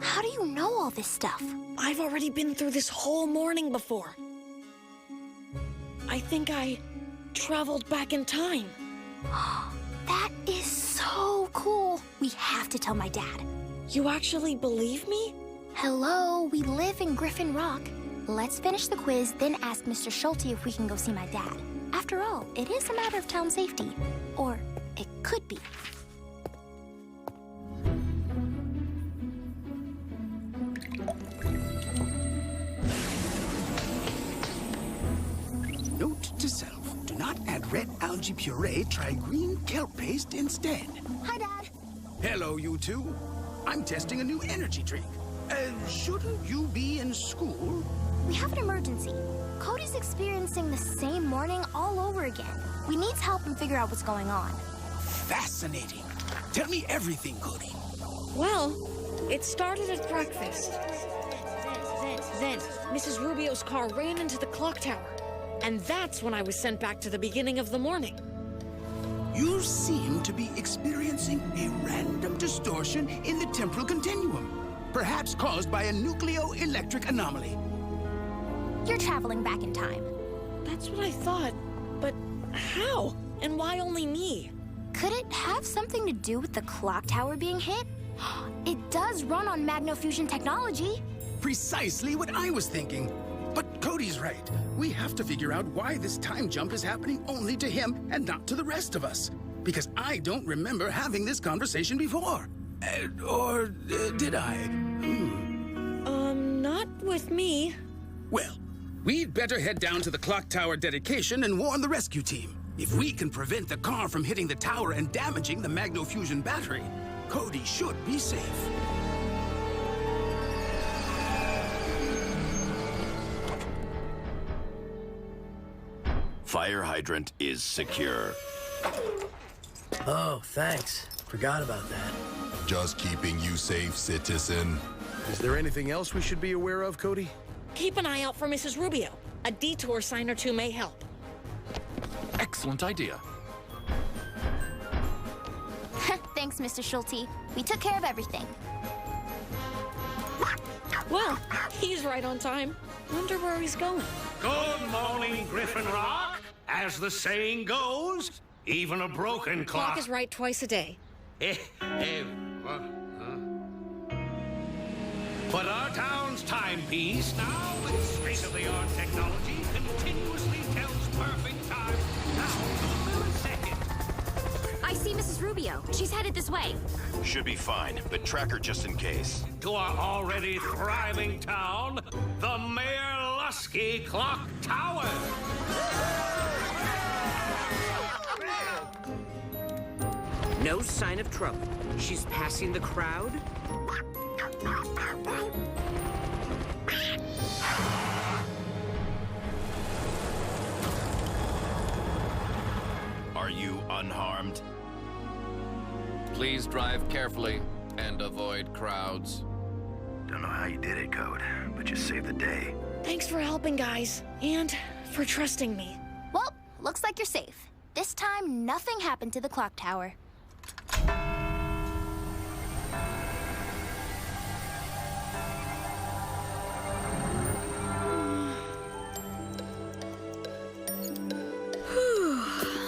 How do you know all this stuff? I've already been through this whole morning before. I think I traveled back in time. That is so cool. We have to tell my dad. You actually believe me? Hello, we live in Griffin Rock. Let's finish the quiz, then ask Mr. Schulte if we can go see my dad. After all, it is a matter of town safety. Or it could be. Note to self, do not add red algae puree, try green kelp paste instead. Hi, Dad. Hello, you two. I'm testing a new energy drink. Shouldn't you be in school? We have an emergency. Cody's experiencing the same morning all over again. We need help and figure out what's going on. Fascinating. Tell me everything, Cody. Well, it started at breakfast. Then, Mrs. Rubio's car ran into the clock tower. And that's when I was sent back to the beginning of the morning. You seem to be experiencing a random distortion in the temporal continuum, perhaps caused by a nucleoelectric anomaly. You're traveling back in time. That's what I thought. But how? And why only me? Could it have something to do with the clock tower being hit? It does run on magnofusion technology. Precisely what I was thinking. But Cody's right. We have to figure out why this time jump is happening only to him and not to the rest of us. Because I don't remember having this conversation before. Or did I? Not with me. Well, we'd better head down to the clock tower dedication and warn the rescue team. If we can prevent the car from hitting the tower and damaging the magnofusion battery, Cody should be safe. Fire hydrant is secure. Oh, thanks. Forgot about that. Just keeping you safe, citizen. Is there anything else we should be aware of, Cody? Keep an eye out for Mrs. Rubio. A detour sign or two may help. Excellent idea. Thanks, Mr. Schulte. We took care of everything. Well, he's right on time. Wonder where he's going. Good morning, Griffin Rock. As the saying goes, even a broken Clock clock is right twice a day. But our town's timepiece, now with state-of-the-art technology, continuously tells perfect time down to the millisecond. I see Mrs. Rubio. She's headed this way. Should be fine, but track her just in case. To our already thriving town, the Mayor Lusky Clock Tower. No sign of trouble. She's passing the crowd. Are you unharmed? Please drive carefully and avoid crowds. Don't know how you did it, Code, but you saved the day. Thanks for helping, guys. And for trusting me. Well, looks like you're safe. This time, nothing happened to the clock tower.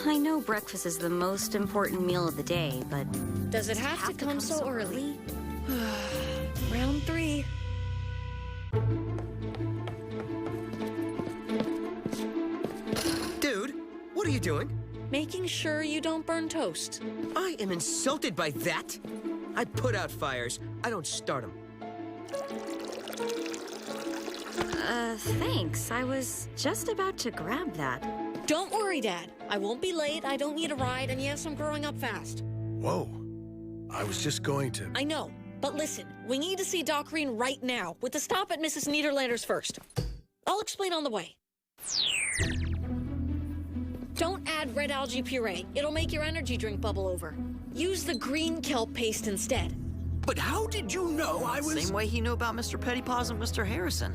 I know breakfast is the most important meal of the day, but... Does it have to come so early? Round 3. Dude, what are you doing? Making sure you don't burn toast. I am insulted by that. I put out fires. I don't start them. Thanks. I was just about to grab that. Don't worry, Dad. I won't be late, I don't need a ride, and yes, I'm growing up fast. Whoa. I was just going to... I know, but listen, we need to see Doc Green right now, with a stop at Mrs. Niederlander's first. I'll explain on the way. Don't add red algae puree. It'll make your energy drink bubble over. Use the green kelp paste instead. But how did you know I was... Same way he knew about Mr. Pettypaws and Mr. Harrison.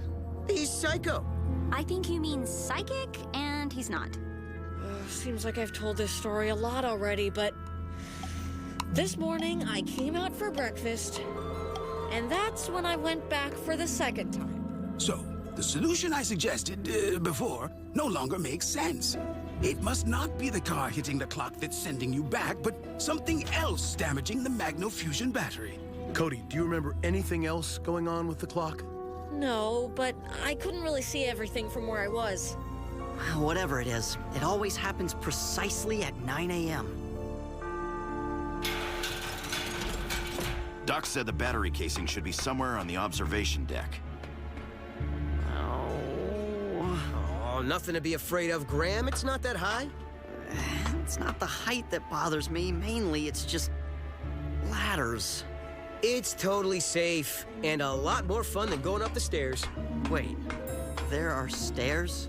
He's psycho. I think you mean psychic, and he's not. Seems like I've told this story a lot already, but... This morning, I came out for breakfast, and that's when I went back for the second time. So, the solution I suggested before no longer makes sense. It must not be the car hitting the clock that's sending you back, but something else damaging the magnofusion battery. Cody, do you remember anything else going on with the clock? No, but I couldn't really see everything from where I was. Whatever it is, it always happens precisely at 9 a.m. Doc said the battery casing should be somewhere on the observation deck. Oh, nothing to be afraid of, Graham. It's not that high. It's not the height that bothers me. Mainly, it's just ladders. It's totally safe and a lot more fun than going up the stairs. Wait, there are stairs?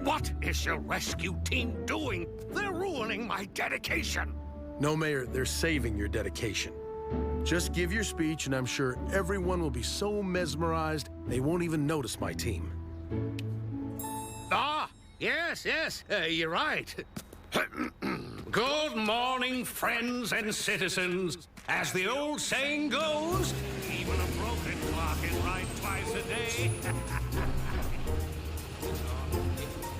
What is your rescue team doing? They're ruining my dedication. No, Mayor, they're saving your dedication. Just give your speech, and I'm sure everyone will be so mesmerized they won't even notice my team. Ah, yes, you're right. Good morning, friends and citizens. As the old saying goes, even a broken clock is right twice a day.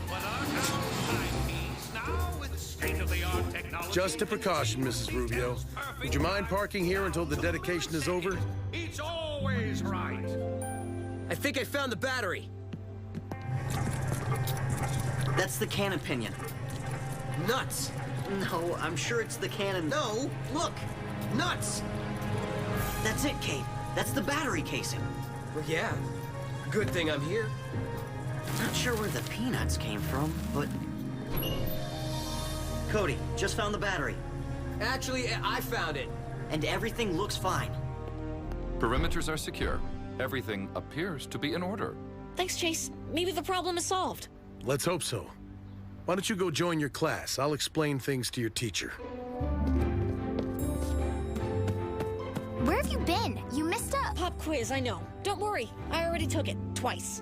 But our town's timepiece now with state-of-the-art technology. Just a precaution, Mrs. Rubio. Would you mind parking here until the dedication is over? It's always right. I think I found the battery. That's the cannon pinion. Nuts. No, I'm sure it's the cannon. No, look. Nuts. That's it, Kate. That's the battery casing. Well, yeah. Good thing I'm here. Not sure where the peanuts came from, but... Cody, just found the battery. Actually, I found it. And everything looks fine. Perimeters are secure. Everything appears to be in order. Thanks, Chase. Maybe the problem is solved. Let's hope so. Why don't you go join your class? I'll explain things to your teacher. Where have you been? You missed up. Pop quiz, I know. Don't worry. I already took it. Twice.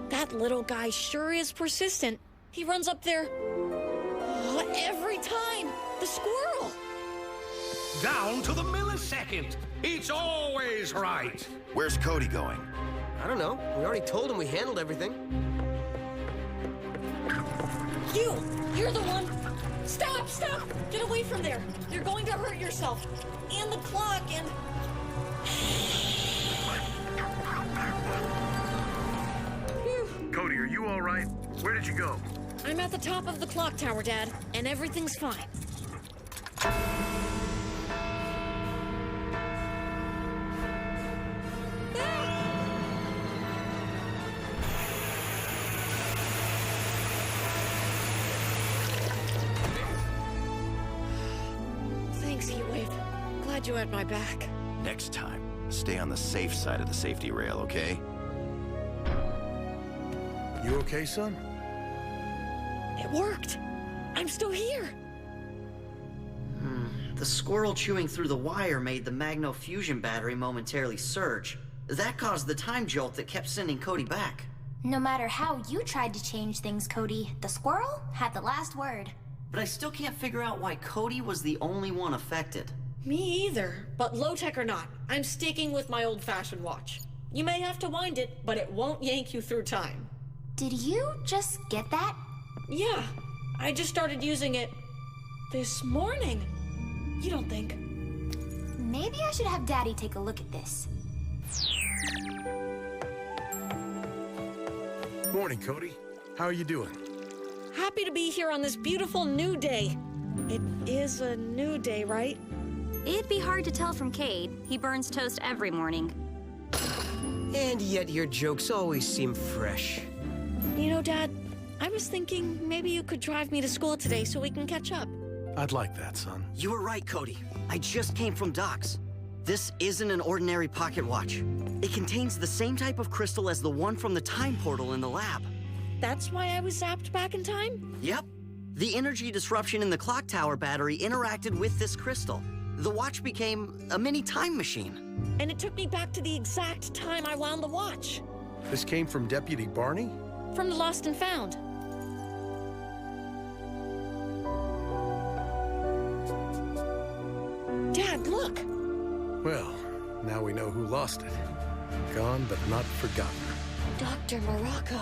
That little guy sure is persistent. He runs up there every time. The squirrel. Down to the millisecond. It's always right. Where's Cody going? I don't know. We already told him we handled everything. You're the one. Stop! Get away from there. You're going to hurt yourself. And the clock, and... Cody, are you all right? Where did you go? I'm at the top of the clock tower, Dad, and everything's fine. Thanks, Heatwave. Glad you had my back. Next time, stay on the safe side of the safety rail, okay? You okay, son? It worked. I'm still here. The squirrel chewing through the wire made the Magno fusion battery momentarily surge. That caused the time jolt that kept sending Cody back. No matter how you tried to change things, Cody, the squirrel had the last word. But I still can't figure out why Cody was the only one affected. Me either. But low-tech or not, I'm sticking with my old-fashioned watch. You may have to wind it, but it won't yank you through time. Did you just get that? Yeah, I just started using it this morning. You don't think? Maybe I should have Daddy take a look at this. Morning, Cody. How are you doing? Happy to be here on this beautiful new day. It is a new day, right? It'd be hard to tell from Cade. He burns toast every morning. And yet your jokes always seem fresh. You know, Dad, I was thinking maybe you could drive me to school today so we can catch up. I'd like that, son. You were right, Cody. I just came from Doc's. This isn't an ordinary pocket watch. It contains the same type of crystal as the one from the time portal in the lab. That's why I was zapped back in time? Yep. The energy disruption in the clock tower battery interacted with this crystal. The watch became a mini time machine. And it took me back to the exact time I wound the watch. This came from Deputy Barney? From the Lost and Found. Dad, look! Well, now we know who lost it. Gone but not forgotten. Dr. Morocco.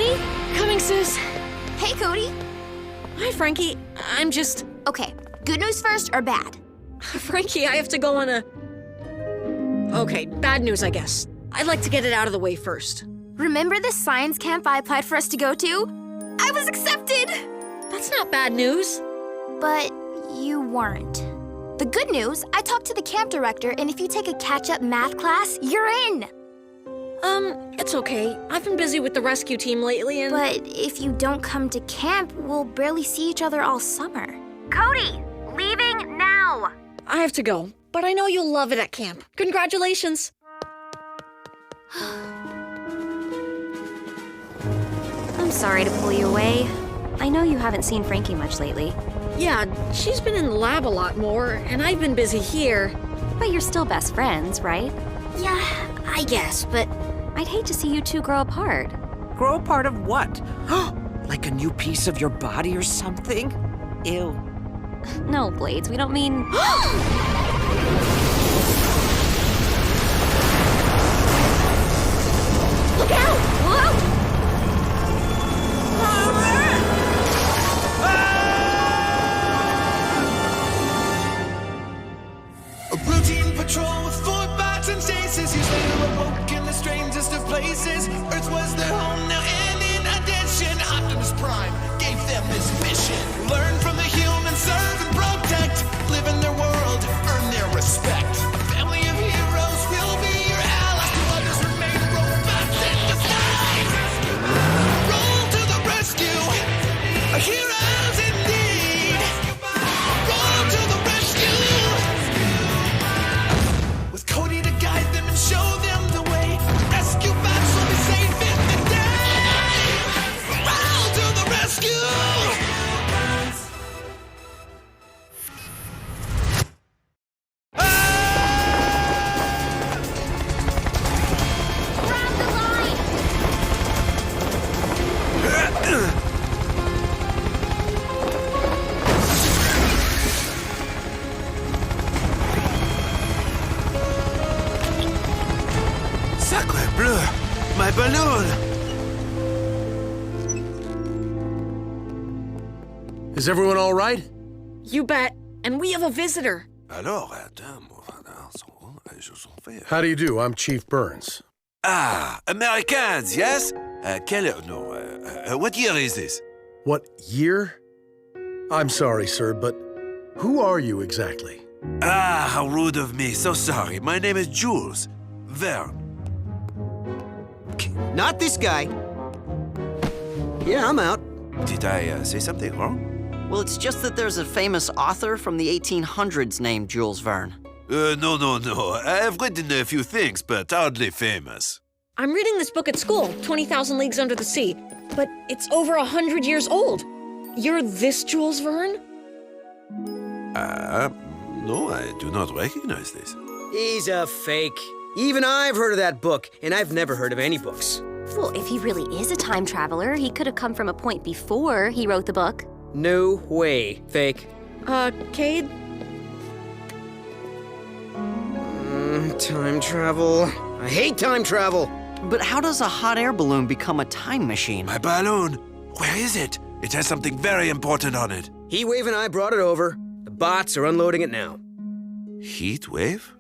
Cody? Coming, sis. Hey, Cody. Hi, Frankie. I'm just... Okay, good news first or bad? Frankie, I have to go on a... Okay, bad news, I guess. I'd like to get it out of the way first. Remember the science camp I applied for us to go to? I was accepted! That's not bad news. But you weren't. The good news, I talked to the camp director, and if you take a catch-up math class, you're in! It's okay. I've been busy with the rescue team lately and... But if you don't come to camp, we'll barely see each other all summer. Cody, leaving now! I have to go, but I know you'll love it at camp. Congratulations! I'm sorry to pull you away. I know you haven't seen Frankie much lately. Yeah, she's been in the lab a lot more, and I've been busy here. But you're still best friends, right? Yeah, I guess, but... I'd hate to see you two grow apart. Grow apart of what? Like a new piece of your body or something? Ew. No, Blades, we don't mean... Look out! Whoa! A routine patrol with 4 bots and stasis. Years later awoke in the strangest of places. Earth was their home now, and in addition, Optimus Prime gave them this mission. Learn from the humans, serve and protect. Live in their world, earn their respect. A family of heroes will be your allies. To others remain robots in disguise. Roll to the rescue. Heroes indeed. Roll to the rescue. With Cody to guide them and show them the way. Rescue bots will be safe in the day. Roll to the rescue. Sacre bleu! My balloon! Is everyone all right? You bet. And we have a visitor. How do you do? I'm Chief Burns. Ah, Americans, yes? What year is this? What year? I'm sorry, sir, but who are you exactly? Ah, how rude of me. So sorry. My name is Jules Verne. Not this guy. Yeah, I'm out. Did I say something wrong? Well, it's just that there's a famous author from the 1800s named Jules Verne. No. I've written a few things, but hardly famous. I'm reading this book at school, 20,000 Leagues Under the Sea, but it's over 100 years old. You're this Jules Verne? No, I do not recognize this. He's a fake. Even I've heard of that book, and I've never heard of any books. Well, if he really is a time traveler, he could have come from a point before he wrote the book. No way, fake. Cade? Time travel. I hate time travel. But how does a hot air balloon become a time machine? My balloon! Where is it? It has something very important on it. Heatwave and I brought it over. The bots are unloading it now. Heat wave?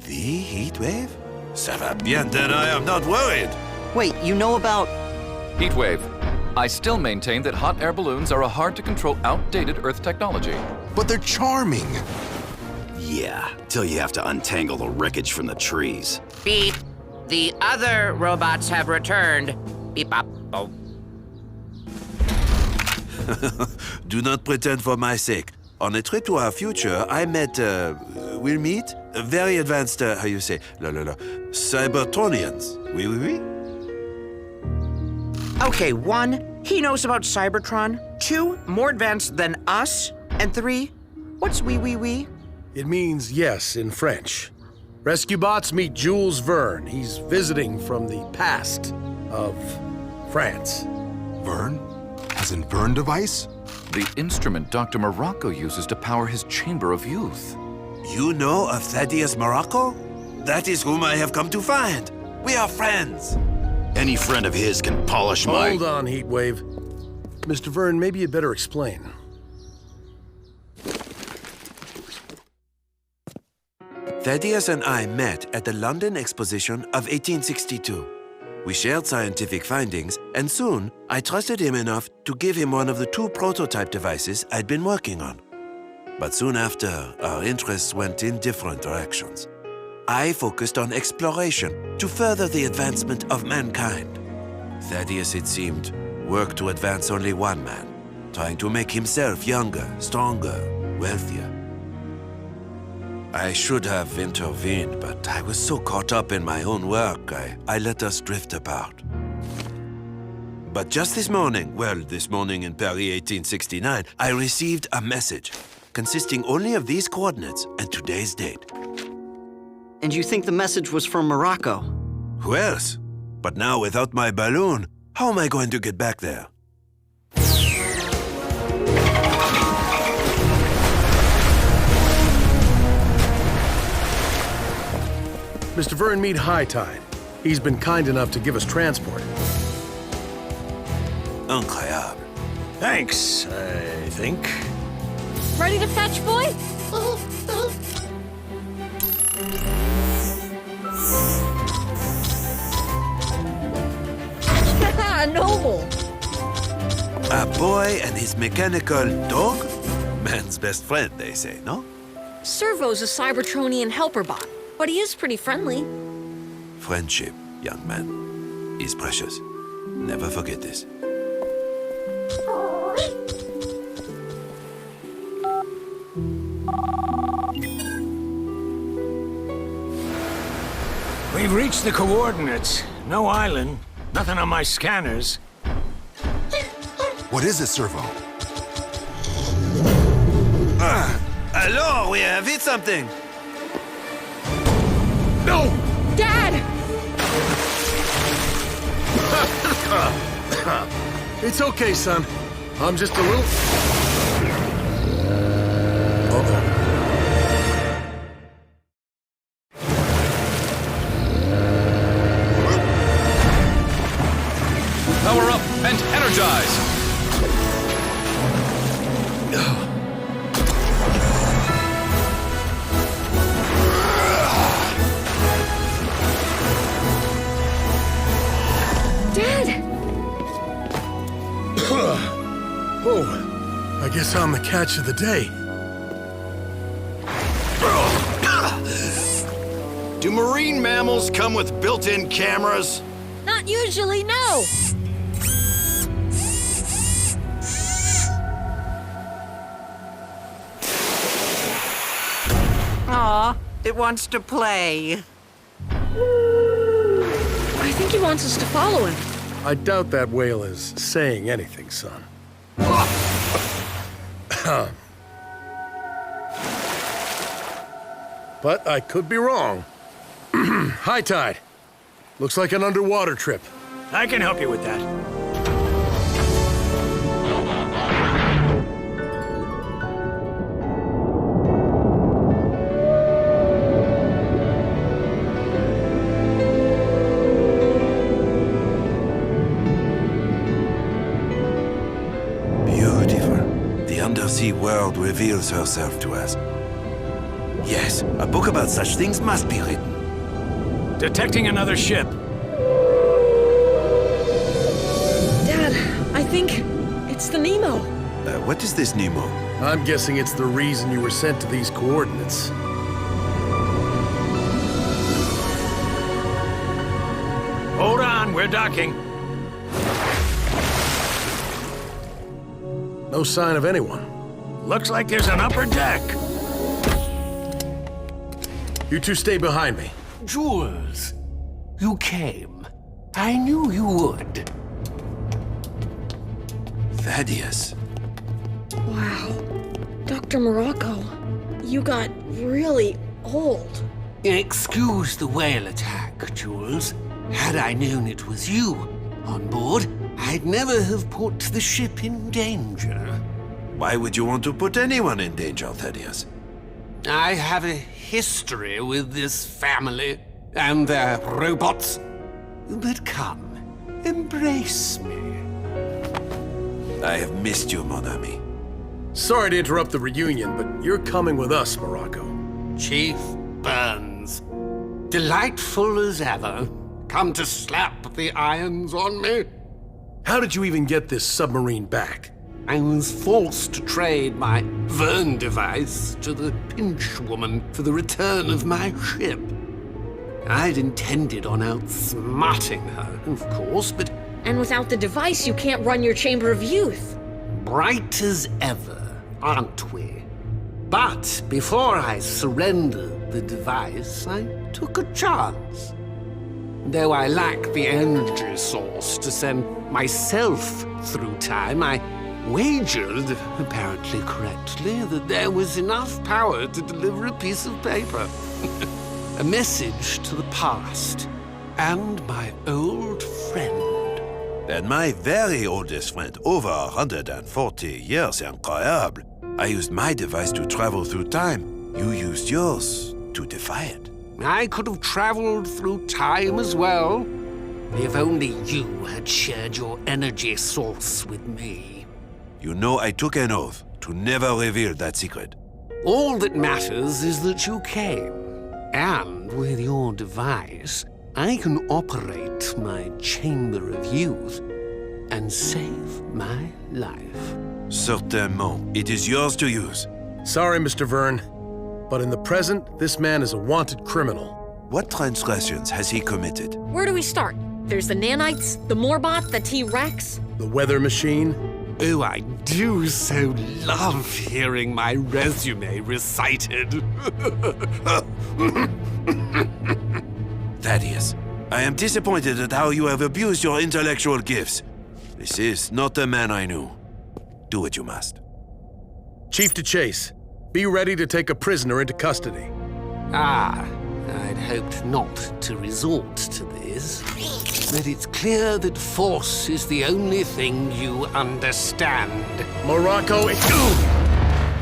The heat wave? Ça va bien, then I am not worried. Wait, you know about... Heatwave. I still maintain that hot air balloons are a hard-to-control, outdated Earth technology. But they're charming. Yeah, till you have to untangle the wreckage from the trees. Beep. The other robots have returned. Beep up. Oh. Do not pretend for my sake. On a trip to our future, I met, we'll meet, a very advanced, how you say, Cybertronians. Oui. Okay, 1, he knows about Cybertron. 2, more advanced than us. And 3, what's oui? It means yes in French. Rescue bots meet Jules Verne. He's visiting from the past of France. Verne? As in Verne device? The instrument Dr. Morocco uses to power his Chamber of Youth. You know of Thaddeus Morocco? That is whom I have come to find. We are friends. Any friend of his can polish my... Hold on, Heatwave. Mr. Verne, maybe you'd better explain. Thaddeus and I met at the London Exposition of 1862. We shared scientific findings, and soon I trusted him enough to give him one of the 2 prototype devices I'd been working on. But soon after, our interests went in different directions. I focused on exploration to further the advancement of mankind. Thaddeus, it seemed, worked to advance only one man, trying to make himself younger, stronger, wealthier. I should have intervened, but I was so caught up in my own work, I let us drift apart. But just this morning, this morning in Paris 1869, I received a message consisting only of these coordinates and today's date. And you think the message was from Morocco? Who else? But now, without my balloon, how am I going to get back there? Mr. Verne, meet High Tide. He's been kind enough to give us transport. Incroyable. Thanks, I think. Ready to fetch, boy? Noble. A boy and his mechanical dog? Man's best friend, they say, no? Servo's a Cybertronian helper bot, but he is pretty friendly. Friendship, young man, is precious. Never forget this. We've reached the coordinates. No island. Nothing on my scanners. What is it, Servo? Hello, we have hit something. No! Dad! It's okay, son. I'm just a little... Power up and energize! Dad! Oh, I guess I'm the catch of the day. Do marine mammals come with built-in cameras? Not usually, no! Aw, it wants to play. I think he wants us to follow him. I doubt that whale is saying anything, son. But I could be wrong. High Tide. Looks like an underwater trip. I can help you with that. Beautiful. The undersea world reveals herself to us. Yes, a book about such things must be written. Detecting another ship. Dad, I think it's the Nemo. What is this, Nemo? I'm guessing it's the reason you were sent to these coordinates. Hold on, we're docking. No sign of anyone. Looks like there's an upper deck. You two stay behind me. Jules, you came. I knew you would. Thaddeus. Wow. Dr. Morocco, you got really old. Excuse the whale attack, Jules. Had I known it was you on board, I'd never have put the ship in danger. Why would you want to put anyone in danger, Thaddeus? I have a history with this family and their robots. But come, Embrace me. I have missed you, mon ami. Sorry to interrupt the reunion, but you're coming with us, Morocco. Chief Burns, delightful as ever. Come to slap the irons on me? How did you even get this submarine back? I was forced to trade my Vern device to the Pinch Woman for the return of my ship. I'd intended on outsmarting her, of course, but... And without the device, you can't run your Chamber of Youth. Bright as ever, aren't we? But before I surrendered the device, I took a chance. Though I lack the energy source to send myself through time, I wagered, apparently correctly, that there was enough power to deliver a piece of paper. A message to the past and my old friend. And my very oldest friend, over 140 years, incroyable. I used my device to travel through time. You used yours to defy it. I could have traveled through time as well, if only you had shared your energy source with me. You know I took an oath to never reveal that secret. All that matters is that you came. And with your device, I can operate my Chamber of Youth and save my life. Certainement. It is yours to use. Sorry, Mr. Vern, but in the present, this man is a wanted criminal. What transgressions has he committed? Where do we start? There's the nanites, the Morbot, the T-Rex. The weather machine? Oh, I do so love hearing my resume recited. Thaddeus, I am disappointed at how you have abused your intellectual gifts. This is not the man I knew. Do what you must. Chief DeChase, be ready to take a prisoner into custody. Ah, I'd hoped not to resort to this. But it's clear that force is the only thing you understand. Morocco,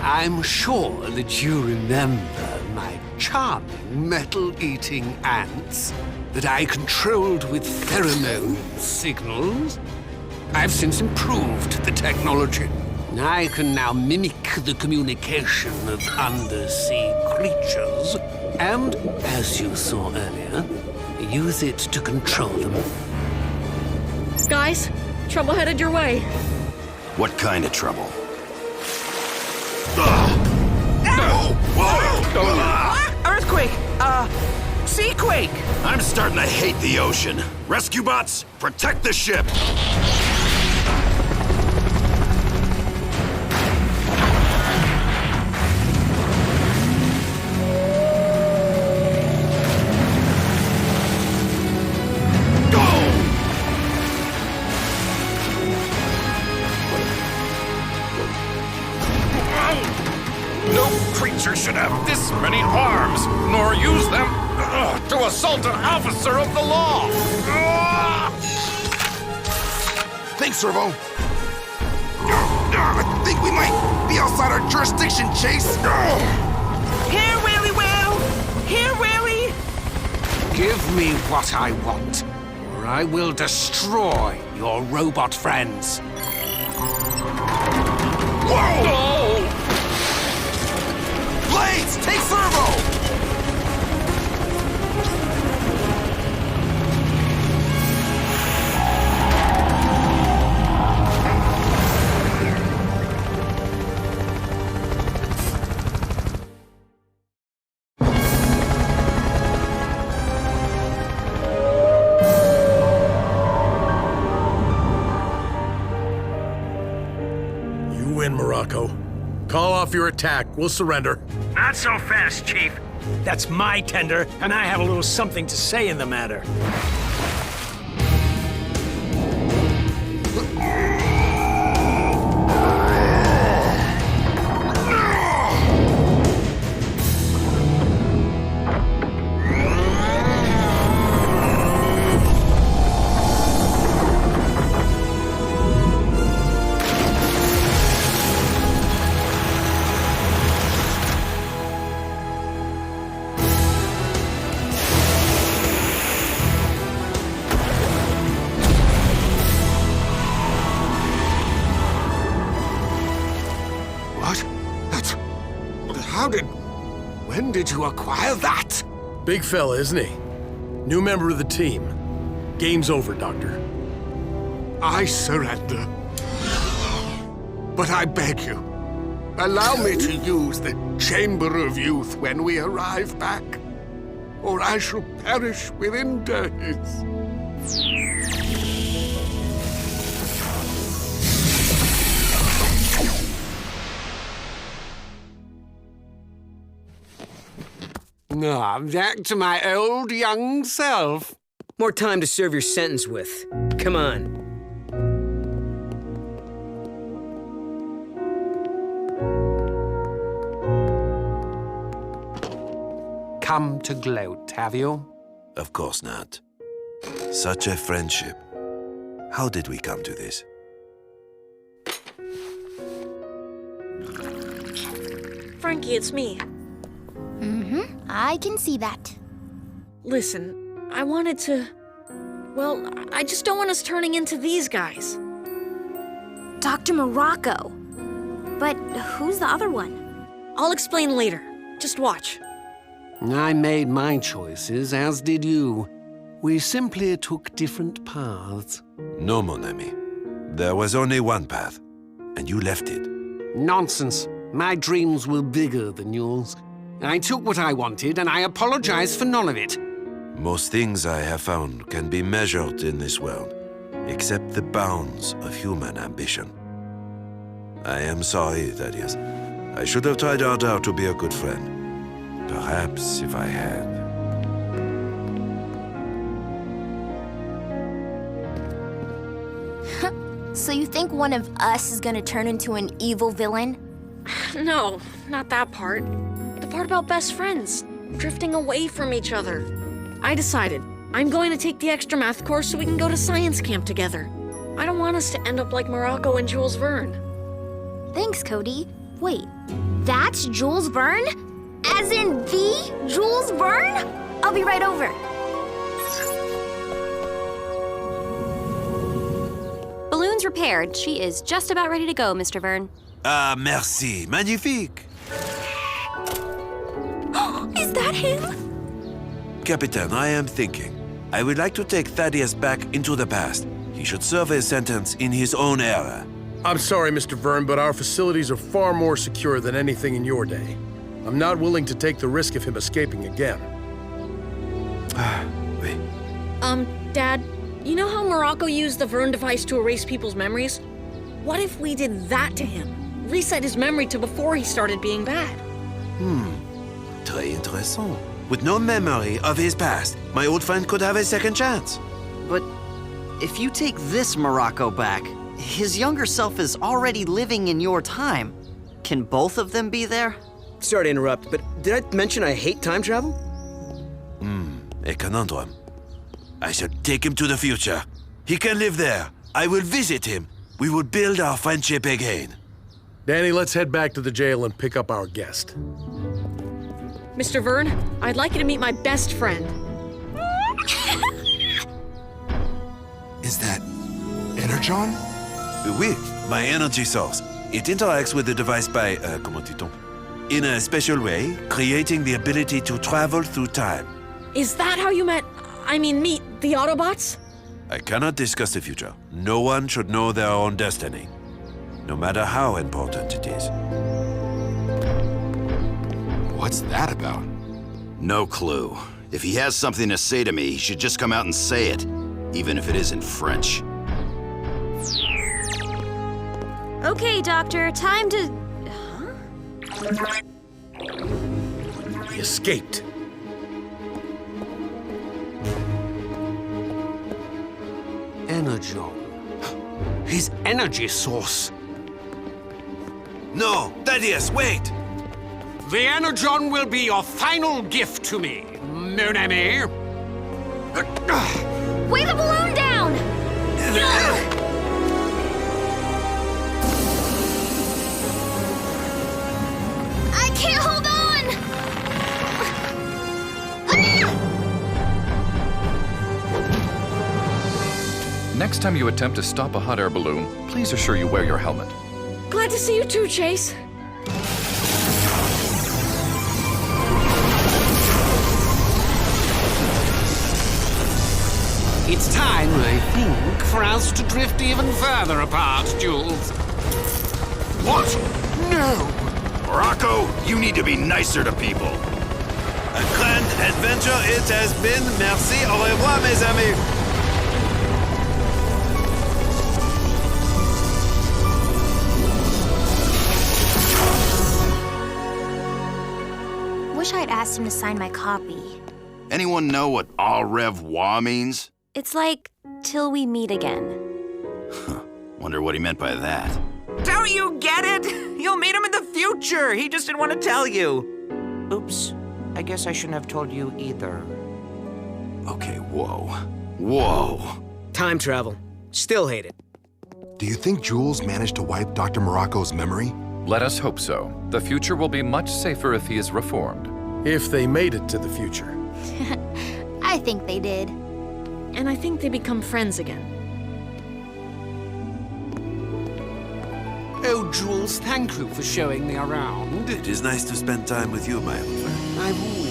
I'm sure that you remember my charming metal-eating ants that I controlled with pheromone signals. I've since improved the technology. I can now mimic the communication of undersea creatures, and, as you saw earlier, use it to control them. Guys, trouble headed your way. What kind of trouble? Earthquake! Seaquake! I'm starting to hate the ocean. Rescue bots, protect the ship! No creature should have this many arms, nor use them to assault an officer of the law. Thanks, Servo. I think we might be outside our jurisdiction, Chase. Here, Willy Will! Here, Willy! Give me what I want, or I will destroy your robot friends. Whoa! Blades, take Servo! You win, Morocco. Call off your attack. We'll surrender. Not so fast, Chief. That's my tender, and I have a little something to say in the matter. When did you acquire that? Big fella, isn't he? New member of the team. Game's over, Doctor. I surrender. But I beg you, allow me to use the Chamber of Youth when we arrive back, or I shall perish within days. Back to my old young self. More time to serve your sentence with. Come on. Come to gloat, have you? Of course not. Such a friendship. How did we come to this? Frankie, it's me. I can see that. Listen, I wanted to... Well, I just don't want us turning into these guys. Dr. Morocco. But who's the other one? I'll explain later. Just watch. I made my choices, as did you. We simply took different paths. No, mon ami. There was only one path, and you left it. Nonsense. My dreams were bigger than yours. I took what I wanted, and I apologize for none of it. Most things I have found can be measured in this world, except the bounds of human ambition. I am sorry, Thaddeus. I should have tried harder to be a good friend. Perhaps if I had. So you think one of us is gonna turn into an evil villain? No, not that part. The part about best friends, drifting away from each other. I decided I'm going to take the extra math course so we can go to science camp together. I don't want us to end up like Morocco and Jules Verne. Thanks, Cody. Wait, that's Jules Verne? As in the Jules Verne? I'll be right over. Balloon's repaired. She is just about ready to go, Mr. Verne. Ah, merci. Magnifique. Is that him? Captain, I am thinking. I would like to take Thaddeus back into the past. He should serve a sentence in his own era. I'm sorry, Mr. Verne, but our facilities are far more secure than anything in your day. I'm not willing to take the risk of him escaping again. Oui. Dad, you know how Morocco used the Verne device to erase people's memories? What if we did that to him? Reset his memory to before he started being bad. Très intéressant. With no memory of his past, my old friend could have a second chance. But if you take this Morocco back, his younger self is already living in your time. Can both of them be there? Sorry to interrupt, but did I mention I hate time travel? A conundrum. I shall take him to the future. He can live there. I will visit him. We will build our friendship again. Danny, let's head back to the jail and pick up our guest. Mr. Verne, I'd like you to meet my best friend. Is that Energon? Oui, my energy source. It interacts with the device by, comment dit-on? In a special way, creating the ability to travel through time. Is that how you meet the Autobots? I cannot discuss the future. No one should know their own destiny, no matter how important it is. What's that about? No clue. If he has something to say to me, he should just come out and say it, even if it is in French. Okay, Doctor, time to... He escaped. Energon. His energy source. No, Thaddeus, wait! The Energon will be your final gift to me, mon ami. Weigh the balloon down! I can't hold on! Next time you attempt to stop a hot air balloon, please assure you wear your helmet. Glad to see you too, Chase. It's time, I think, for us to drift even further apart, Jules. What? No! Morocco, you need to be nicer to people. A grand adventure it has been. Merci. Au revoir, mes amis. Wish I'd asked him to sign my copy. Anyone know what au revoir means? It's like, till we meet again. Wonder what he meant by that. Don't you get it? You'll meet him in the future. He just didn't want to tell you. Oops. I guess I shouldn't have told you either. Okay, whoa. Whoa. Time travel. Still hate it. Do you think Jules managed to wipe Dr. Morocco's memory? Let us hope so. The future will be much safer if he is reformed. If they made it to the future. I think they did. And I think they become friends again. Oh, Jules, thank you for showing me around. It is nice to spend time with you, my old friend. I've always